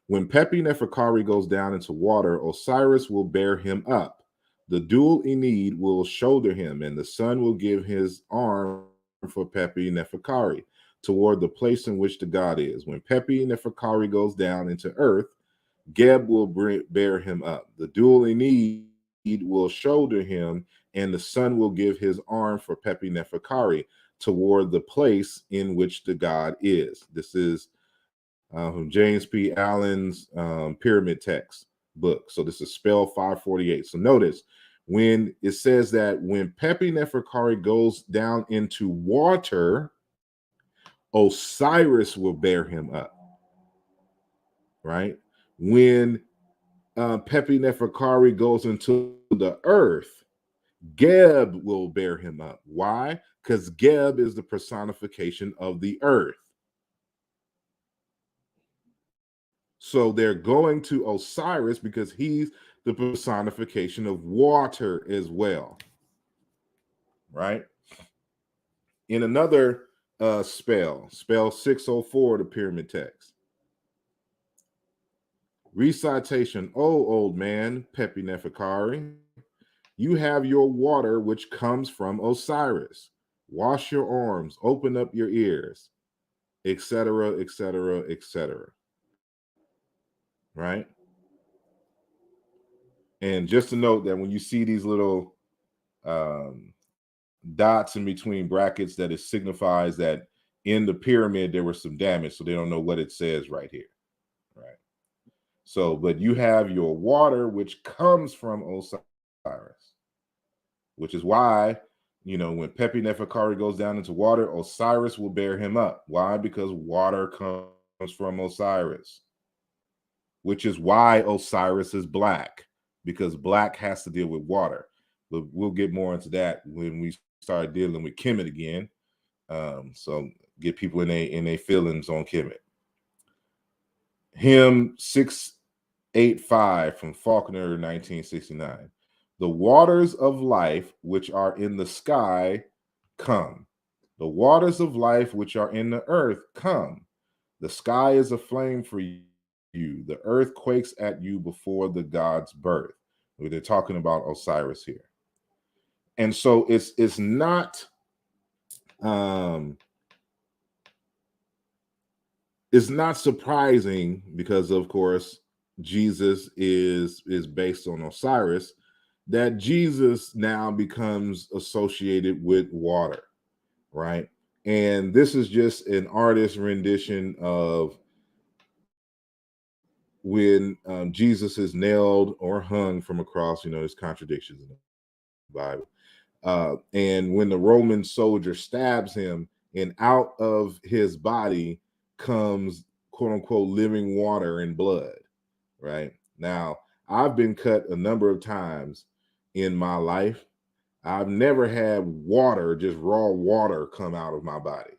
When Pepi Neferkari goes down into water, Osiris will bear him up. The dual Enid will shoulder him, and the sun will give his arm for Pepi Neferkari toward the place in which the god is. When Pepi Neferkari goes down into earth, Geb will bear him up. The dual Enid will shoulder him, and the sun will give his arm for Pepi Neferkari toward the place in which the god is. This is from James P. Allen's Pyramid Text book. So this is spell 548. So notice when it says that when Pepi Neferkari goes down into water, Osiris will bear him up, right? When Pepi Neferkari goes into the earth, Geb will bear him up. Why? Because Geb is the personification of the earth. So they're going to Osiris because he's the personification of water as well, right? In another spell 604, the Pyramid Text. Recitation, O old man, Pepi Neferkari, you have your water which comes from Osiris. Wash your arms, open up your ears, etc., etc., etc. Right? And just to note that when you see these little dots in between brackets, that it signifies that in the pyramid there was some damage, so they don't know what it says right here, right? So, but you have your water which comes from Osiris, which is why, when Pepi Neferkari goes down into water, Osiris will bear him up. Why? Because water comes from Osiris, which is why Osiris is black, because black has to deal with water. But we'll get more into that when we start dealing with Kemet again. So get people in their feelings on Kemet. Hymn 685 from Faulkner, 1969. The waters of life which are in the sky come. The waters of life which are in the earth come. The sky is aflame for you. The earth quakes at you before the god's birth. They're talking about Osiris here. And so it's not surprising, because of course Jesus is based on Osiris, that Jesus now becomes associated with water, right? And this is just an artist's rendition of when Jesus is nailed or hung from a cross. There's contradictions in the Bible. And when the Roman soldier stabs him, and out of his body comes, quote unquote, living water and blood, right? Now, I've been cut a number of times in my life. I've never had water, just raw water, come out of my body,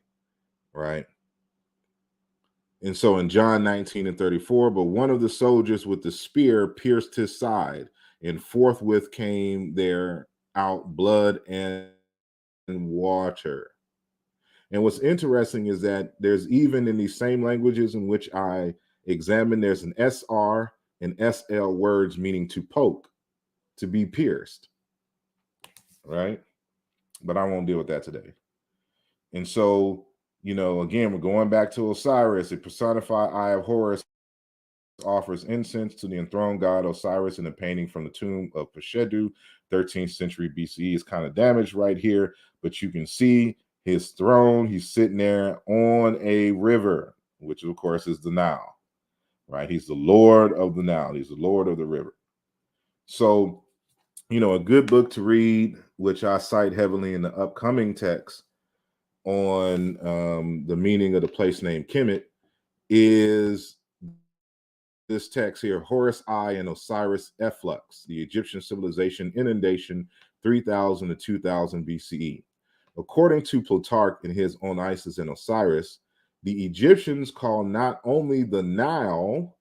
right? And so in John 19 and 34, but one of the soldiers with the spear pierced his side, and forthwith came there out blood and water. And what's interesting is that there's even in these same languages in which I examine, there's an SR and SL words meaning to poke, to be pierced, right? But I won't deal with that today. And so, again, we're going back to Osiris, a personified eye of Horus, offers incense to the enthroned god Osiris in a painting from the tomb of Peshedu, 13th century BCE. Is kind of damaged right here, but you can see his throne. He's sitting there on a river, which of course is the Nile, right? He's the Lord of the Nile. He's the Lord of the river. So, a good book to read, which I cite heavily in the upcoming text on the meaning of the place name Kemet, is this text here, Horus I and Osiris Efflux, the Egyptian civilization inundation 3000 to 2000 BCE. According to Plutarch in his On Isis and Osiris, the Egyptians call not only the Nile,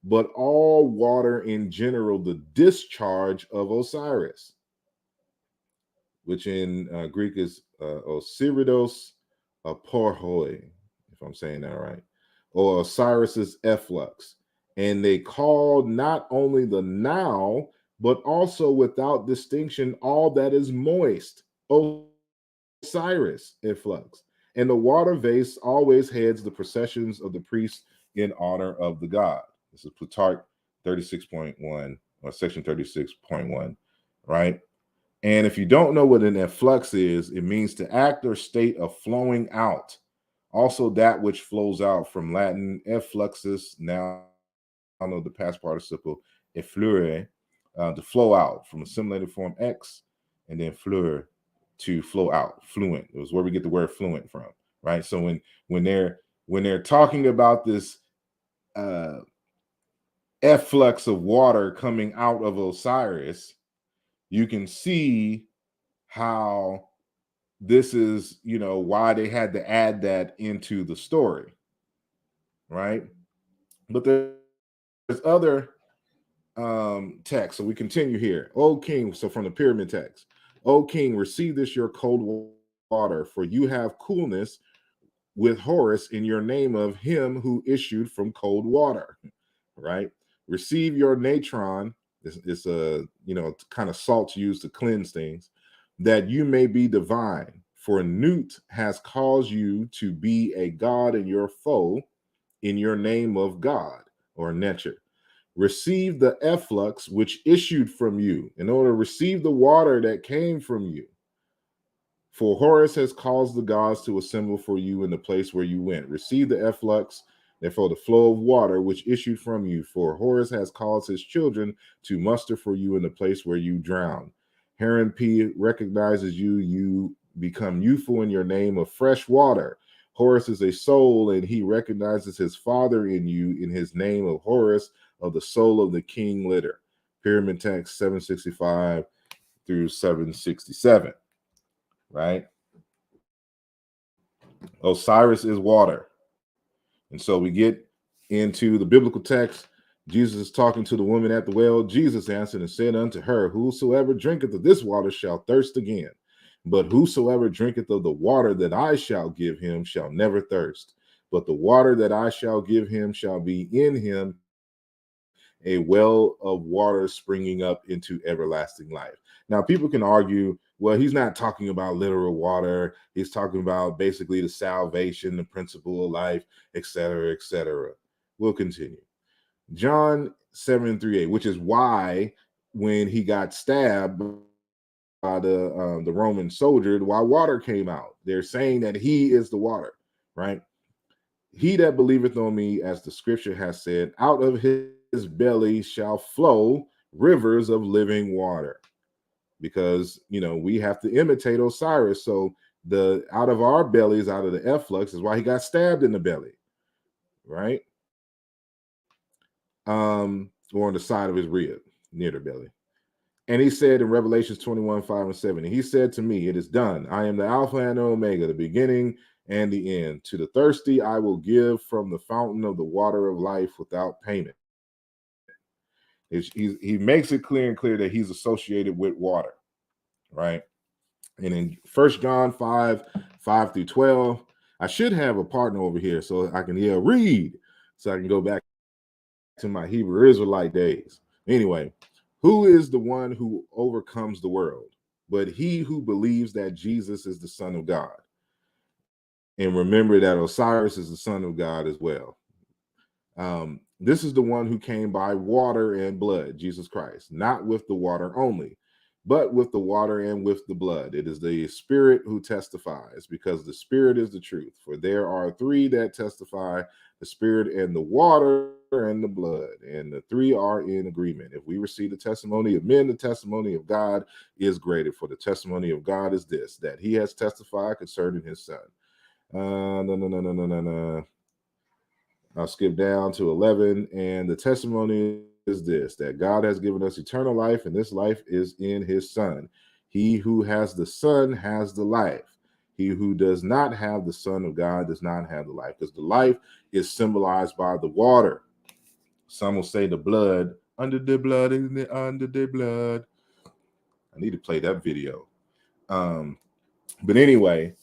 but all water in general the discharge of Osiris, which in Greek is Osiridos Aporhoi, if I'm saying that right, or Osiris's efflux. And they called not only the Nile, but also without distinction all that is moist, Osiris efflux. And the water vase always heads the processions of the priests in honor of the god. This is Plutarch 36.1 or section 36.1, right? And if you don't know what an efflux is, it means to act or state of flowing out. Also, that which flows out, from Latin effluxus, now I know the past participle effluere, to flow out, from assimilated form ex, and then fleur, to flow out, fluent. It was where we get the word fluent from, right? So when they're talking about this efflux of water coming out of Osiris, you can see how this is, why they had to add that into the story, right? But there's other text. So we continue here. O king, so from the pyramid text, O king, receive this your cold water, for you have coolness with Horus in your name of him who issued from cold water, right? Receive your natron. It's a kind of salt used to cleanse things, that you may be divine. For Nut has caused you to be a god and your foe in your name of God, or Necher. Receive the efflux which issued from you, in order to receive the water that came from you. For Horus has caused the gods to assemble for you in the place where you went. Receive the efflux, therefore the flow of water which issued from you. For Horus has caused his children to muster for you in the place where you drowned. Heron P recognizes you. You become youthful in your name of fresh water. Horus is a soul, and he recognizes his father in you in his name of Horus, of the soul of the king litter. Pyramid text 765 through 767. Right? Osiris is water. And so we get into the biblical text. Jesus is talking to the woman at the well. Jesus answered and said unto her, whosoever drinketh of this water shall thirst again. But whosoever drinketh of the water that I shall give him shall never thirst. But the water that I shall give him shall be in him a well of water springing up into everlasting life. Now, people can argue, well, he's not talking about literal water. He's talking about basically the salvation, the principle of life, etc., etc. We'll continue. John 7:38, which is why when he got stabbed by the Roman soldier, why water came out. They're saying that he is the water, right? He that believeth on me, as the scripture has said, out of his belly shall flow rivers of living water. Because we have to imitate Osiris. So the out of our bellies, out of the efflux, is why he got stabbed in the belly, right? Or on the side of his rib, near the belly. And he said in Revelations 21, 5 and 7, he said to me, it is done. I am the Alpha and the Omega, the beginning and the end. To the thirsty, I will give from the fountain of the water of life without payment. He makes it clear and clear that he's associated with water, right? And in 1 John 5, 5 through 12, I should have a partner over here so I can read, so I can go back to my Hebrew Israelite days. Anyway, who is the one who overcomes the world? But he who believes that Jesus is the Son of God. And remember that Osiris is the Son of God as well. This is the one who came by water and blood, Jesus Christ, not with the water only, but with the water and with the blood. It is the Spirit who testifies, because the Spirit is the truth. For there are three that testify, the Spirit and the water and the blood, and the three are in agreement. If we receive the testimony of men, the testimony of God is greater. For the testimony of God is this, that he has testified concerning his Son. No. I'll skip down to 11. And the testimony is this, that God has given us eternal life, and this life is in his Son. He who has the Son has the life. He who does not have the Son of God does not have the life, because the life is symbolized by the water. Some will say the blood, under the blood, under the blood. I need to play that video. But anyway,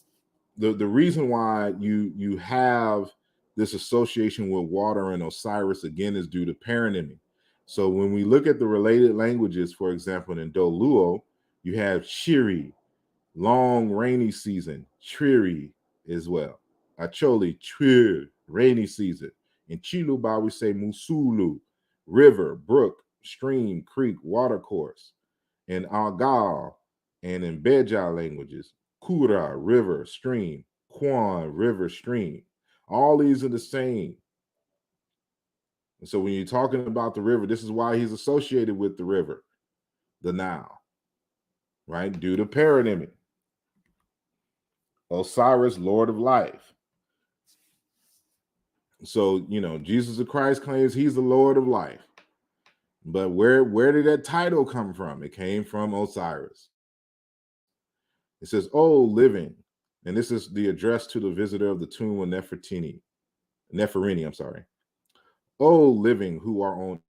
the reason why you have this association with water and Osiris again is due to paronymy. So when we look at the related languages, for example, in Doluo, you have Shiri, long rainy season, Triri as well. Acholi, Trir, rainy season. In Chiluba, we say Musulu, river, brook, stream, creek, water course. In Algal and in Beja languages, Kura, river, stream, Kwan, river, stream. All these are the same. And so when you're talking about the river, this is why he's associated with the river, the Nile, right? Due to paronymy. Osiris, Lord of life. So, Jesus Christ claims he's the Lord of life. But where did that title come from? It came from Osiris. It says, "Oh, living," and this is the address to the visitor of the tomb of Nefertiti. I'm sorry. "Oh, living who are on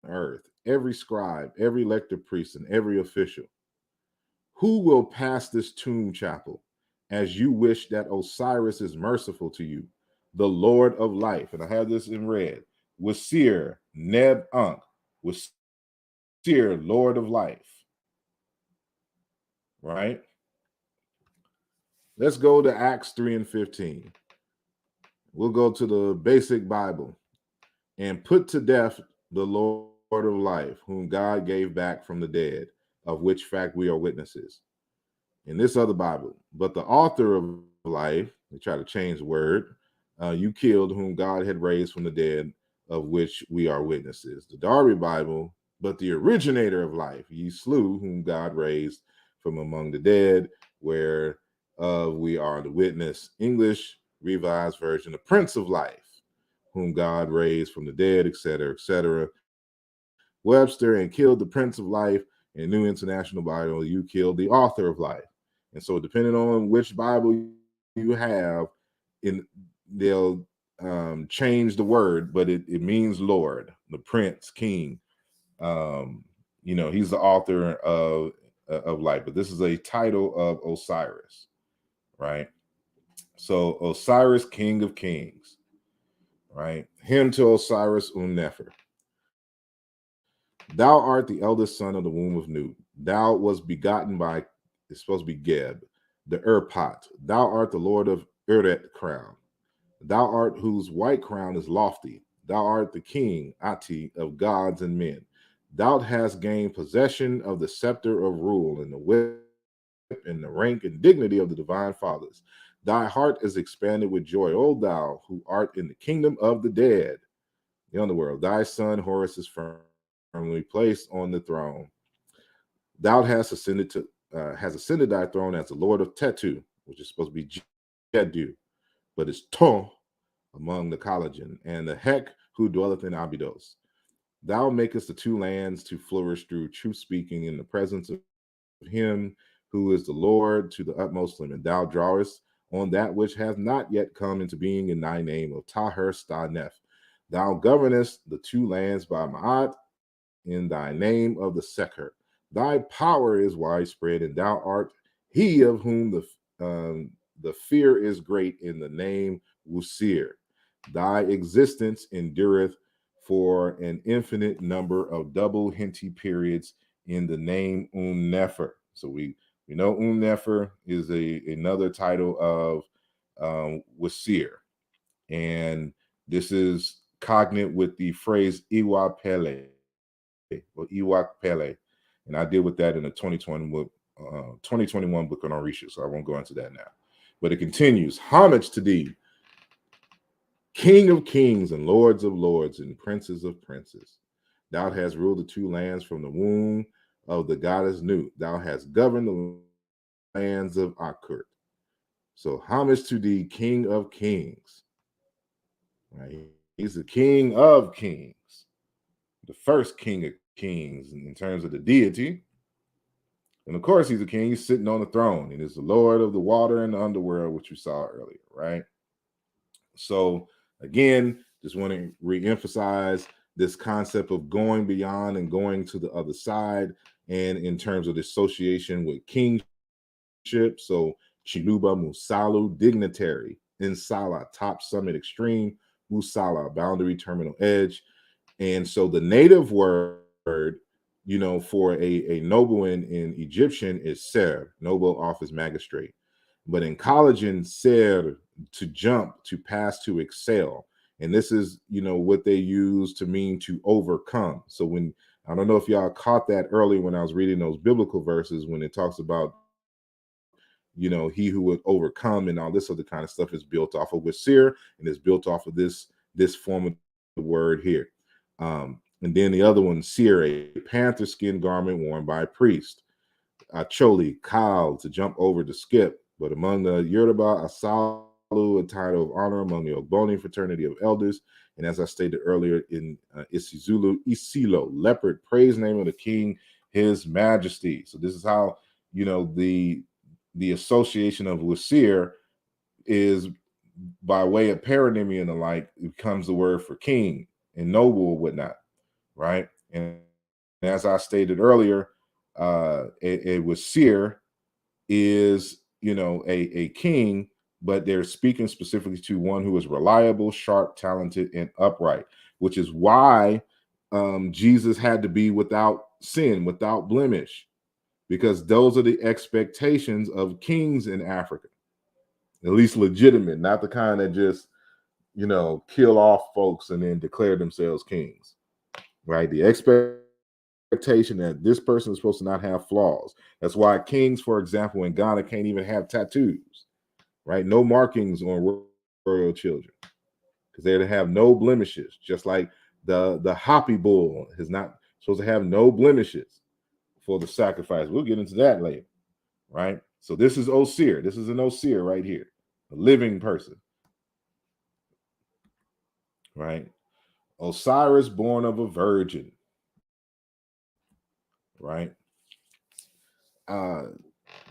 earth, every scribe, every lector priest, and every official, who will pass this tomb chapel as you wish that Osiris is merciful to you, the Lord of life." And I have this in red. Wasir, Neb Ankh, Wasir, Lord of life. Right? Let's go to Acts 3 and 15. We'll go to the basic Bible. "And put to death the Lord of life, whom God gave back from the dead, of which fact we are witnesses." In this other Bible, "But the author of life," they try to change the word, "you killed, whom God had raised from the dead, of which we are witnesses." The Darby Bible, "But the originator of life, ye slew, whom God raised from among the dead, where we are the witness." English Revised Version, "The Prince of Life, whom God raised from the dead," etc., etc. Webster, "And killed the Prince of Life." In New International Bible, "You killed the author of life." And so depending on which Bible you have, they'll change the word, but it means Lord, the Prince, King. He's the author of life, but this is a title of Osiris, right? So Osiris, King of Kings, right? Hymn to Osiris Nefer. "Thou art the eldest son of the womb of Nut. Thou was begotten by," it's supposed to be Geb, "the Urpat. Thou art the Lord of Uret crown. Thou art whose white crown is lofty. Thou art the king, Ati, of gods and men. Thou hast gained possession of the scepter of rule and the whip and the rank and dignity of the divine fathers. Thy heart is expanded with joy, O thou who art in the kingdom of the dead." The underworld, "Thy son Horus is firmly placed on the throne. Thou hast ascended thy throne as the Lord of Tetu," which is supposed to be Jedu, but it's To among the collagen, "and the Hek who dwelleth in Abydos. Thou makest the two lands to flourish through truth speaking in the presence of him who is the Lord to the utmost limit. Thou drawest on that which hath not yet come into being in thy name of Taher Stanef. Thou governest the two lands by Ma'at in thy name of the Seker. Thy power is widespread, and thou art he of whom the fear is great in the name Wusir. Thy existence endureth for an infinite number of double hinty periods in the name Nefer. So we know Nefer is another title of Wasir, and this is cognate with the phrase Iwa Pele or Iwak Pele, and I deal with that in the 2021 book on Orisha, so I won't go into that now. But it continues: homage to thee, King of kings and lords of lords and princes of princes. Thou hast ruled the two lands from the womb of the goddess Nut. Thou hast governed the lands of Akurt. So homage to thee, King of kings. Right? He's the King of kings, the first King of kings in terms of the deity. And of course, he's a king. He's sitting on the throne, and is the Lord of the water and the underworld, which you saw earlier, right? So again, just want to re-emphasize this concept of going beyond and going to the other side, and in terms of the association with kingship. So Chiluba Musalu, dignitary, Insala, top summit extreme, Musala, boundary terminal edge. And so the native word, for a noble in Egyptian is ser, noble office magistrate. But in collagen, ser, to jump, to pass, to excel. And this is, what they use to mean to overcome. So when, I don't know if y'all caught that earlier when I was reading those biblical verses, when it talks about, he who would overcome and all this other kind of stuff is built off of Wasir, and is built off of this form of the word here. And then the other one, seer, a panther skin garment worn by a priest. Acholi, kal, to jump over, to skip. But among the Yoruba, asalu, a title of honor among the Ogboni fraternity of elders. And as I stated earlier in Isizulu, Isilo, leopard, praise name of the king, his majesty. So this is how, the association of Wasir is by way of paronymy and the like, it becomes the word for king and noble or whatnot, right? And as I stated earlier, a Wasir is, a king, but they're speaking specifically to one who is reliable, sharp, talented, and upright, which is why Jesus had to be without sin, without blemish, because those are the expectations of kings in Africa, at least legitimate, not the kind that just, kill off folks and then declare themselves kings, right? The expectation that this person is supposed to not have flaws. That's why kings, for example, in Ghana can't even have tattoos, right? No markings on royal children, because they're to have no blemishes, just like the Hopi bull is not supposed to have no blemishes for the sacrifice. We'll get into that later, right? So this is Osir. This is an Osir right here, a living person, right? Osiris, born of a virgin, right?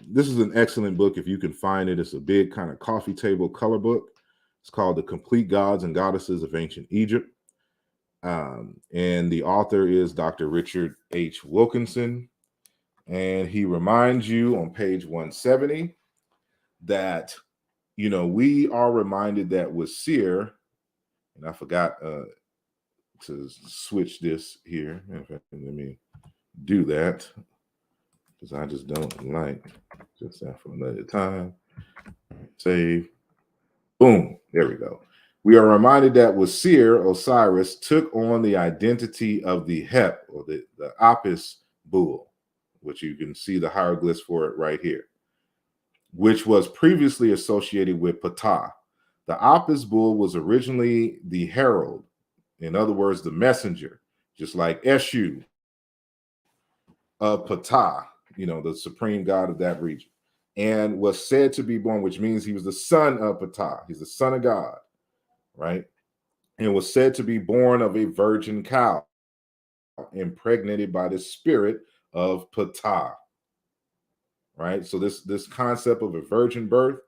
This is an excellent book if you can find it. It's a big kind of coffee table color book. It's called The Complete Gods and Goddesses of Ancient Egypt. And the author is Dr. Richard H. Wilkinson. And he reminds you on page 170 that, we are reminded that Wasir, and I forgot to switch this here. In fact, let me do that, because I just don't like just that for another time. Save. Boom. There we go. We are reminded that Wasir, Osiris, took on the identity of the Hep, or the Apis bull, which you can see the hieroglyphs for it right here, which was previously associated with Ptah. The Apis bull was originally the herald, in other words, the messenger, just like Eshu of Ptah, the supreme god of that region, and was said to be born, which means he was the son of Ptah. He's the son of God, right? And was said to be born of a virgin cow. impregnated by the spirit of Ptah. Right. So this concept of a virgin birth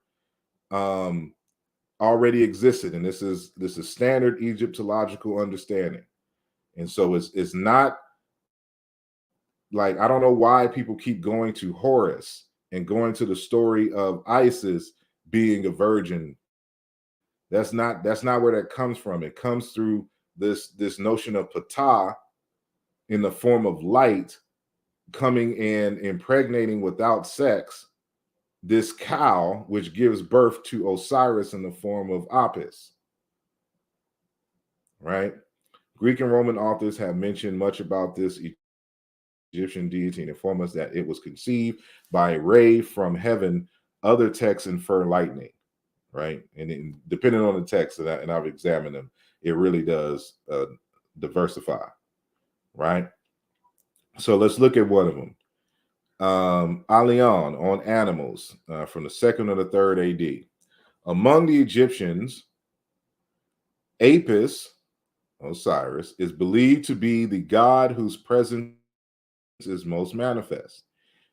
already existed, and this is standard Egyptological understanding. And so it's not like, I don't know why people keep going to Horus and going to the story of Isis being a virgin. That's not where that comes from. It comes through this notion of Ptah in the form of light coming and impregnating without sex this cow, which gives birth to Osiris in the form of Apis. Right? Greek and Roman authors have mentioned much about this Egyptian deity and inform us that it was conceived by a ray from heaven. Other texts infer lightning, right? And depending on the text, and I've examined them, it really does diversify, right? So let's look at one of them. Alion on animals from the 2nd or the 3rd AD. Among the Egyptians, Apis, Osiris, is believed to be the god whose presence is most manifest.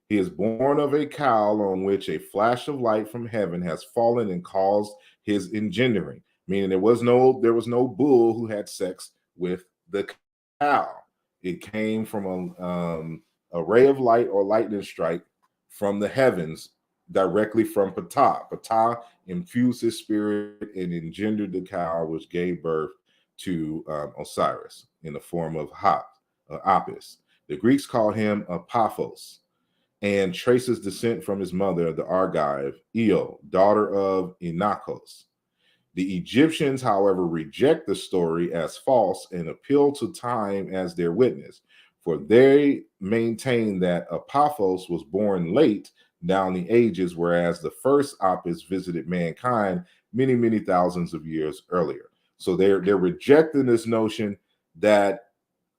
He is born of a cow on which a flash of light from heaven has fallen and caused his engendering, meaning there was no bull who had sex with the cow. It came from a ray of light or lightning strike from the heavens directly from Ptah. Ptah infused his spirit and engendered the cow, which gave birth to Osiris in the form of Apis. The Greeks call him Apophos and traces descent from his mother, the Argive, Io, daughter of Inachos. The Egyptians, however, reject the story as false and appeal to time as their witness, for they maintain that Apophos was born late down the ages, whereas the first Apis visited mankind many, many thousands of years earlier. So they're rejecting this notion that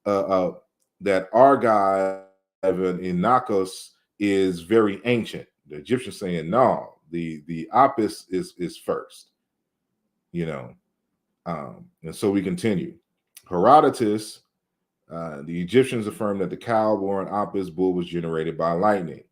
that Argive and Inachos is very ancient. The Egyptians saying no, the Apis is first, you know. And so we continue. Herodotus, the Egyptians affirm that the cow-born Apis bull was generated by lightning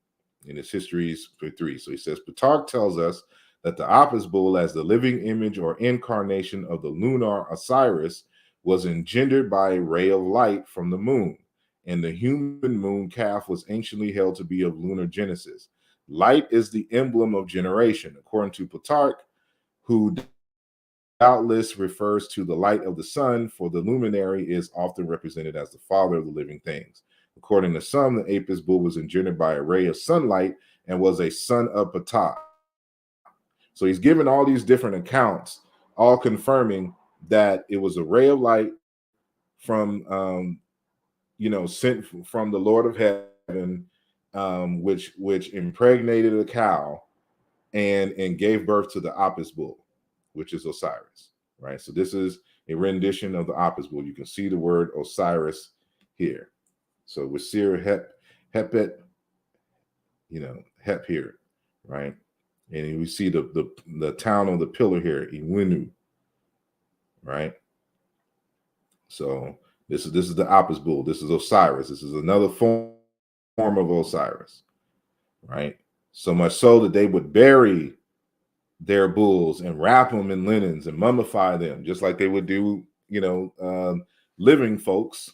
in its histories for 3. So he says, Plutarch tells us that the Apis bull, as the living image or incarnation of the lunar Osiris, was engendered by a ray of light from the moon, and the human moon calf was anciently held to be of lunar genesis. Light is the emblem of generation, according to Plutarch, who doubtless refers to the light of the sun, for the luminary is often represented as the father of the living things. According to some, the Apis bull was engendered by a ray of sunlight and was a son of Ptah. So he's given all these different accounts, all confirming that it was a ray of light from, sent from the Lord of Heaven, which impregnated a cow and gave birth to the Apis bull, which is Osiris, right? So this is a rendition of the Apis bull. You can see the word Osiris here. So with Sir Hepet, Hep here, right? And we see the town on the pillar here, Iwinu, right? So this is the Apis bull. This is Osiris. This is another form of Osiris, right? So much so that they would bury their bulls and wrap them in linens and mummify them, just like they would do, living folks,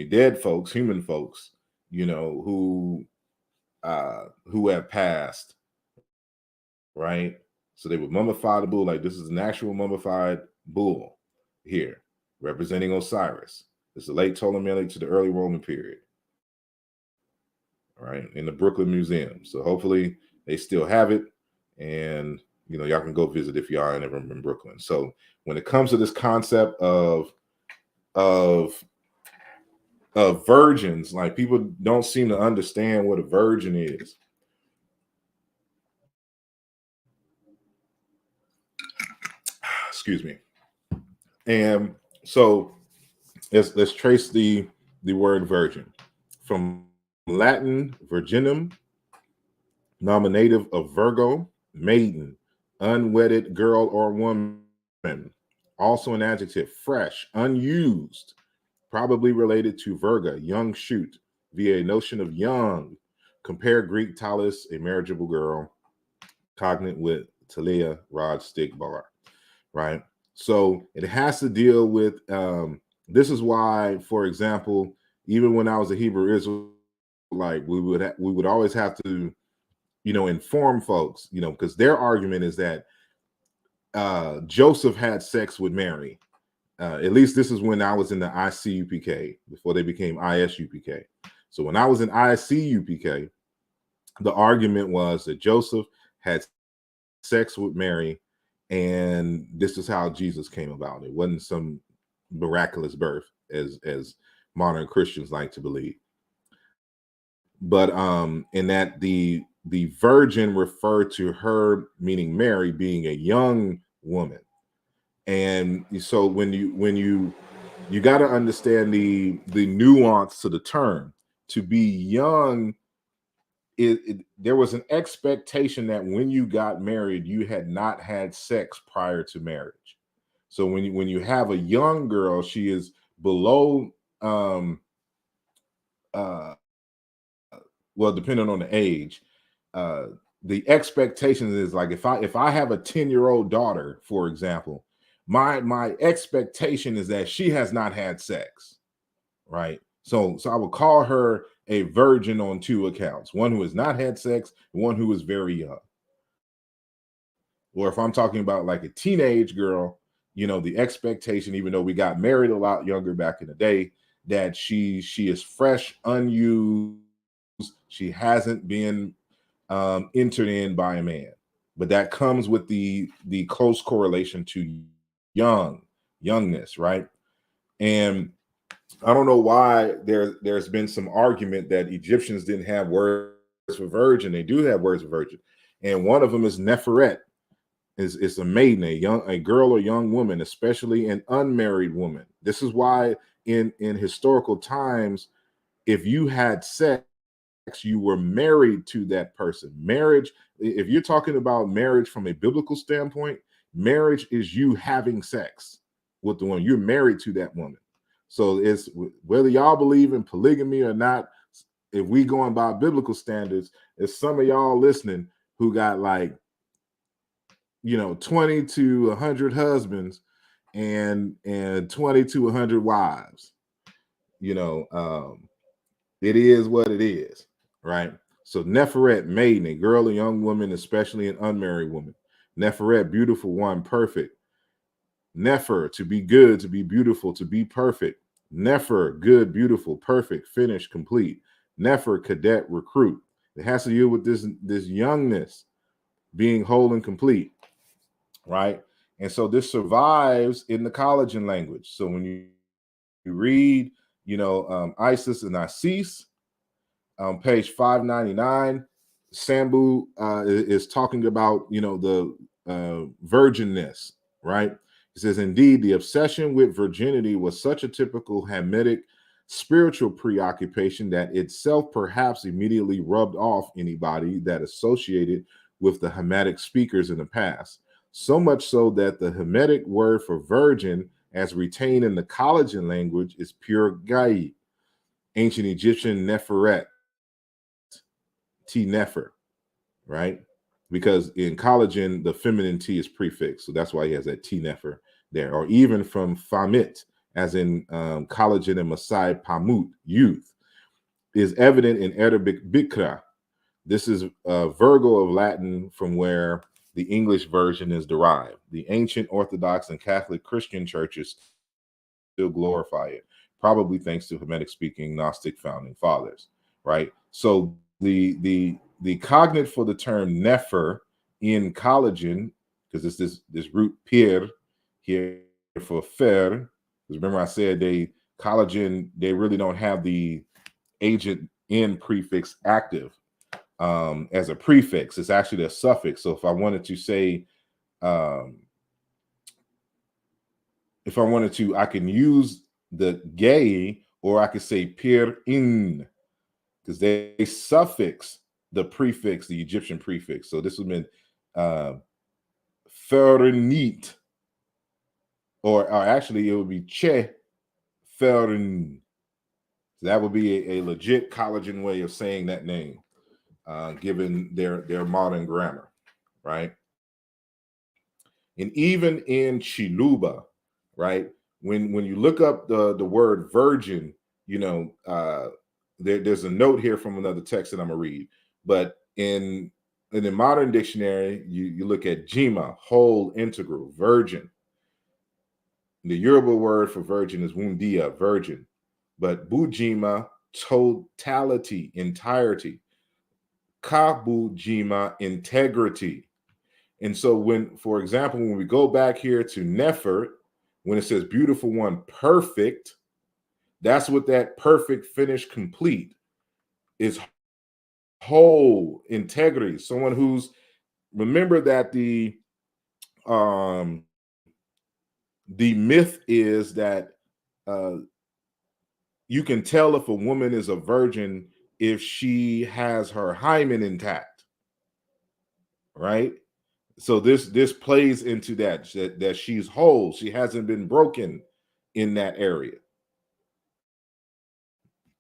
dead folks, human folks, who have passed, right? So they would mummify the bull, like this is an actual mummified bull here, representing Osiris. It's the late Ptolemaic to the early Roman period, right? In the Brooklyn Museum. So hopefully they still have it, and y'all can go visit if y'all ain't ever been in Brooklyn. So when it comes to this concept of virgins, like people don't seem to understand what a virgin is. Excuse me. And so let's trace the word virgin from Latin virginum, nominative of Virgo, maiden, unwedded girl or woman. Also an adjective, fresh, unused, probably related to Virga, young shoot, via a notion of young. Compare Greek talus, a marriageable girl, cognate with Talia, rod, stick, bar, right? So it has to deal with, this is why, for example, even when I was a Hebrew Israelite, we would always have to, inform folks, because their argument is that Joseph had sex with Mary. At least this is when I was in the ICUPK before they became ISUPK. So when I was in ICUPK, the argument was that Joseph had sex with Mary, and this is how Jesus came about. It wasn't some miraculous birth, as modern Christians like to believe. But in that the virgin referred to her, meaning Mary, being a young woman. And so when you got to understand the nuance to the term. To be young, there was an expectation that when you got married, you had not had sex prior to marriage. So when you have a young girl, she is below, well, depending on the age, uh, the expectation is like if I have a 10-year-old daughter, for example, my expectation is that she has not had sex, right? So I would call her a virgin on two accounts: one who has not had sex, and one who is very young. Or if I'm talking about like a teenage girl, the expectation, even though we got married a lot younger back in the day, that she is fresh, unused, she hasn't been entered in by a man. But that comes with the close correlation to youngness, right? And I don't know why there's been some argument that Egyptians didn't have words for virgin. They do have words for virgin, and one of them is Neferet. Is a maiden, a girl or young woman, especially an unmarried woman. This is why in historical times, if you had sex, you were married to that person. Marriage, if you're talking about marriage from a biblical standpoint, marriage is you having sex with the one you're married to, that woman. So it's whether y'all believe in polygamy or not, if we going by biblical standards, there's some of y'all listening who got like 20 to 100 husbands and 20 to 100 wives. It is what it is, right? So Neferet, maiden, a girl, a young woman, especially an unmarried woman. Neferet, beautiful one, perfect. Nefer, to be good, to be beautiful, to be perfect. Nefer, good, beautiful, perfect, finished, complete. Nefer, cadet, recruit. It has to do with this youngness, being whole and complete, right? And so this survives in the collagen language. So when you read, Isis and Isis, page 599, Sambu is talking about, the virginness, right? He says, indeed, the obsession with virginity was such a typical Hamitic spiritual preoccupation that itself perhaps immediately rubbed off anybody that associated with the Hamitic speakers in the past. So much so that the Hamitic word for virgin, as retained in the collagen language, is pure Gai, ancient Egyptian Neferet, T Nefer, right? Because in collagen, the feminine T is prefixed. So that's why he has that T Nefer there. Or even from Famit, as in collagen and Masai Pamut, youth, is evident in Arabic Bikra. This is Virgo of Latin, from where the English version is derived. The ancient Orthodox and Catholic Christian churches still glorify it, probably thanks to Hamitic-speaking Gnostic founding fathers, right? So the cognate for the term Nefer in collagen, because it's this root pir here for fer. Because remember I said collagen, they really don't have the agent in prefix active as a prefix. It's actually a suffix. So if I wanted to say, I can use the gay, or I could say pir in, because they suffix the prefix, the Egyptian prefix. So this would mean fernit, or actually it would be che Felden. That would be a legit collagen way of saying that name, given their modern grammar, right? And even in Chiluba, right? When you look up the word virgin, you know, there's a note here from another text that I'm gonna read. But in the modern dictionary, you look at Jima, whole, integral, virgin. The Yoruba word for virgin is wundia, virgin. But Bujima, totality, entirety. Kabujima, integrity. And so when, for example, when we go back here to Nefer, when it says beautiful one, perfect, that's what that perfect, finished, complete is, whole, integrity. Someone who's, remember that the myth is that uh, you can tell if a woman is a virgin if she has her hymen intact, right? So this plays into that she's whole, she hasn't been broken in that area.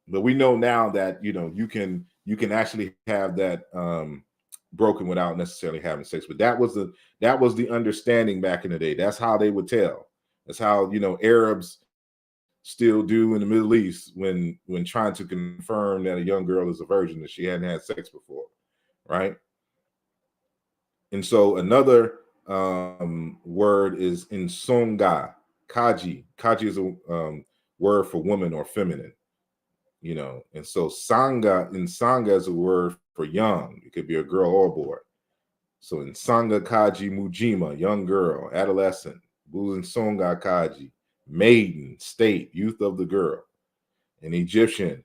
But we know now that you can actually have that broken without necessarily having sex. But that was the understanding back in the day. That's how they would tell. That's how Arabs still do in the Middle East when trying to confirm that a young girl is a virgin, that she hadn't had sex before, right? And so another word is insonga, kaji. Kaji is a word for woman or feminine, and so sanga is a word for young. It could be a girl or a boy. So in sanga kaji mujima, young girl, adolescent. Songa kaji, maiden, state, youth of the girl. In Egyptian,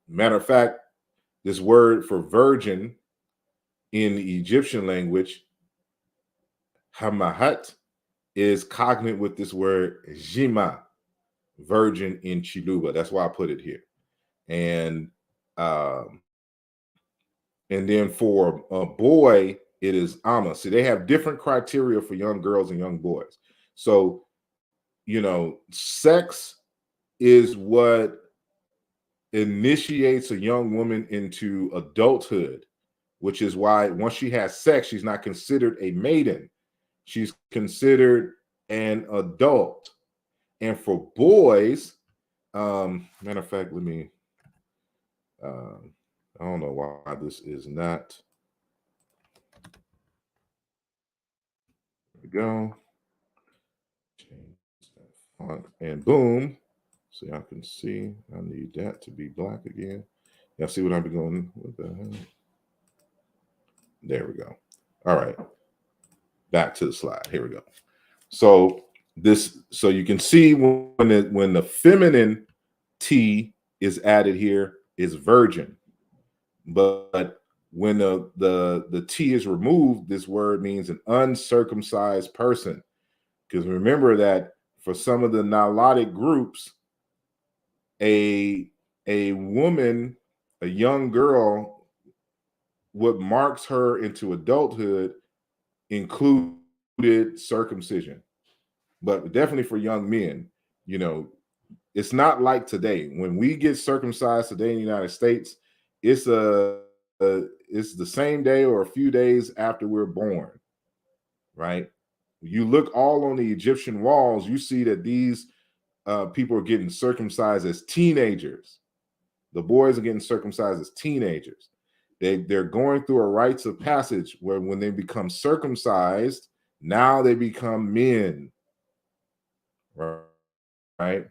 matter of fact, this word for virgin in the Egyptian language, hamahat, is cognate with this word jima, virgin in Chiluba. That's why I put it here. And then for a boy, it is ama. See, they have different criteria for young girls and young boys. So, sex is what initiates a young woman into adulthood, which is why once she has sex, she's not considered a maiden. She's considered an adult. And for boys, matter of fact, let me, I don't know why this is not. There we go. Change that font and boom. So y'all can see, I need that to be black again. Y'all see what I've been going, what the hell? There we go. All right. Back to the slide. Here we go. So you can see when the feminine T is added here is virgin. But when the T is removed, this word means an uncircumcised person. Because remember that for some of the Nilotic groups, a woman, a young girl, what marks her into adulthood included circumcision. But definitely for young men, it's not like today. When we get circumcised today in the United States, it's it's the same day or a few days after we're born, right? You look all on the Egyptian walls, you see that these people are getting circumcised as teenagers. The boys are getting circumcised as teenagers. They're going through a rites of passage where when they become circumcised, now they become men, right?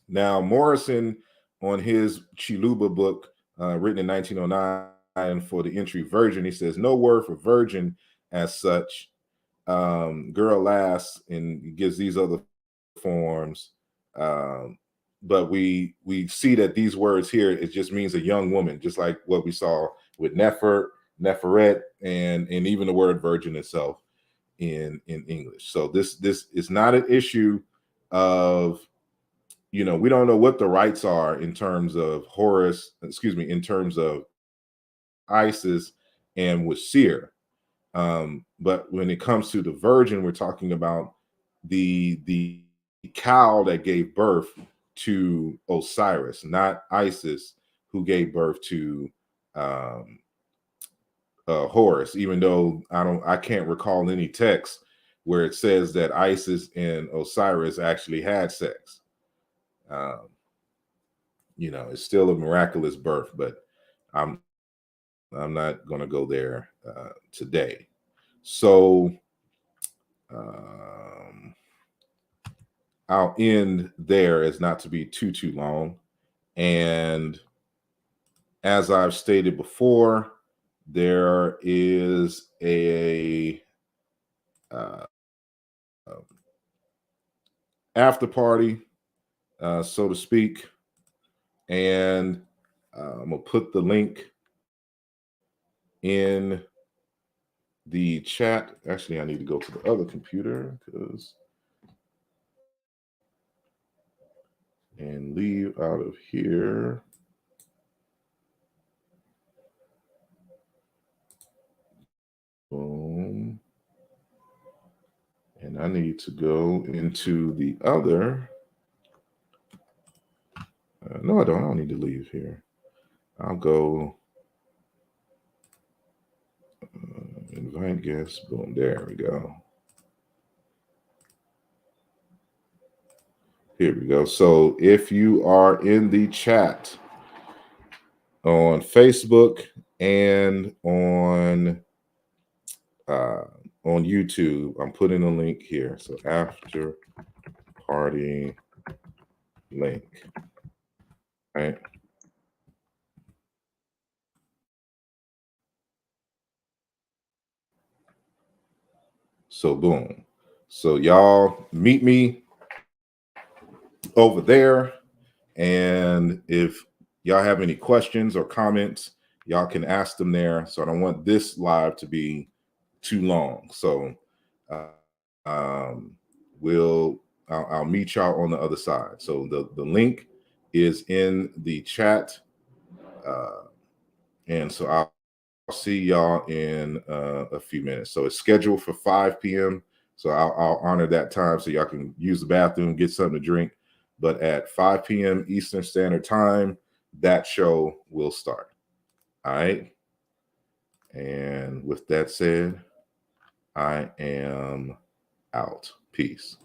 Now, Morrison, on his Chiluba book, written in 1909 for the entry virgin, he says, no word for virgin as such. Girl lass, and he gives these other forms. But we see that these words here, it just means a young woman, just like what we saw with Nefer, Neferet, and even the word virgin itself in English. So this is not an issue of, we don't know what the rights are in terms of in terms of Isis and with Seer. But when it comes to the virgin, we're talking about the cow that gave birth to Osiris, not Isis, who gave birth to Horus. Even though I can't recall any text where it says that Isis and Osiris actually had sex. You know, it's still a miraculous birth, but I'm not going to go there today. So I'll end there as not to be too long. And as I've stated before, there is a after party, so to speak, and I'm gonna put the link in the chat. Actually, I need to go to the other computer and leave out of here. Boom. And I need to go into the other. No, I don't. I don't need to leave here. I'll go invite guests. Boom. There we go. Here we go. So if you are in the chat on Facebook and on YouTube, I'm putting a link here. So after party link. Right. So boom. So y'all meet me over there. And if y'all have any questions or comments, y'all can ask them there. So I don't want this live to be too long. So I'll meet y'all on the other side. So the link is in the chat. And so I'll see y'all in a few minutes. So it's scheduled for 5 p.m. So I'll honor that time so y'all can use the bathroom, get something to drink. But at 5 p.m. Eastern Standard Time, that show will start. All right. And with that said, I am out. Peace.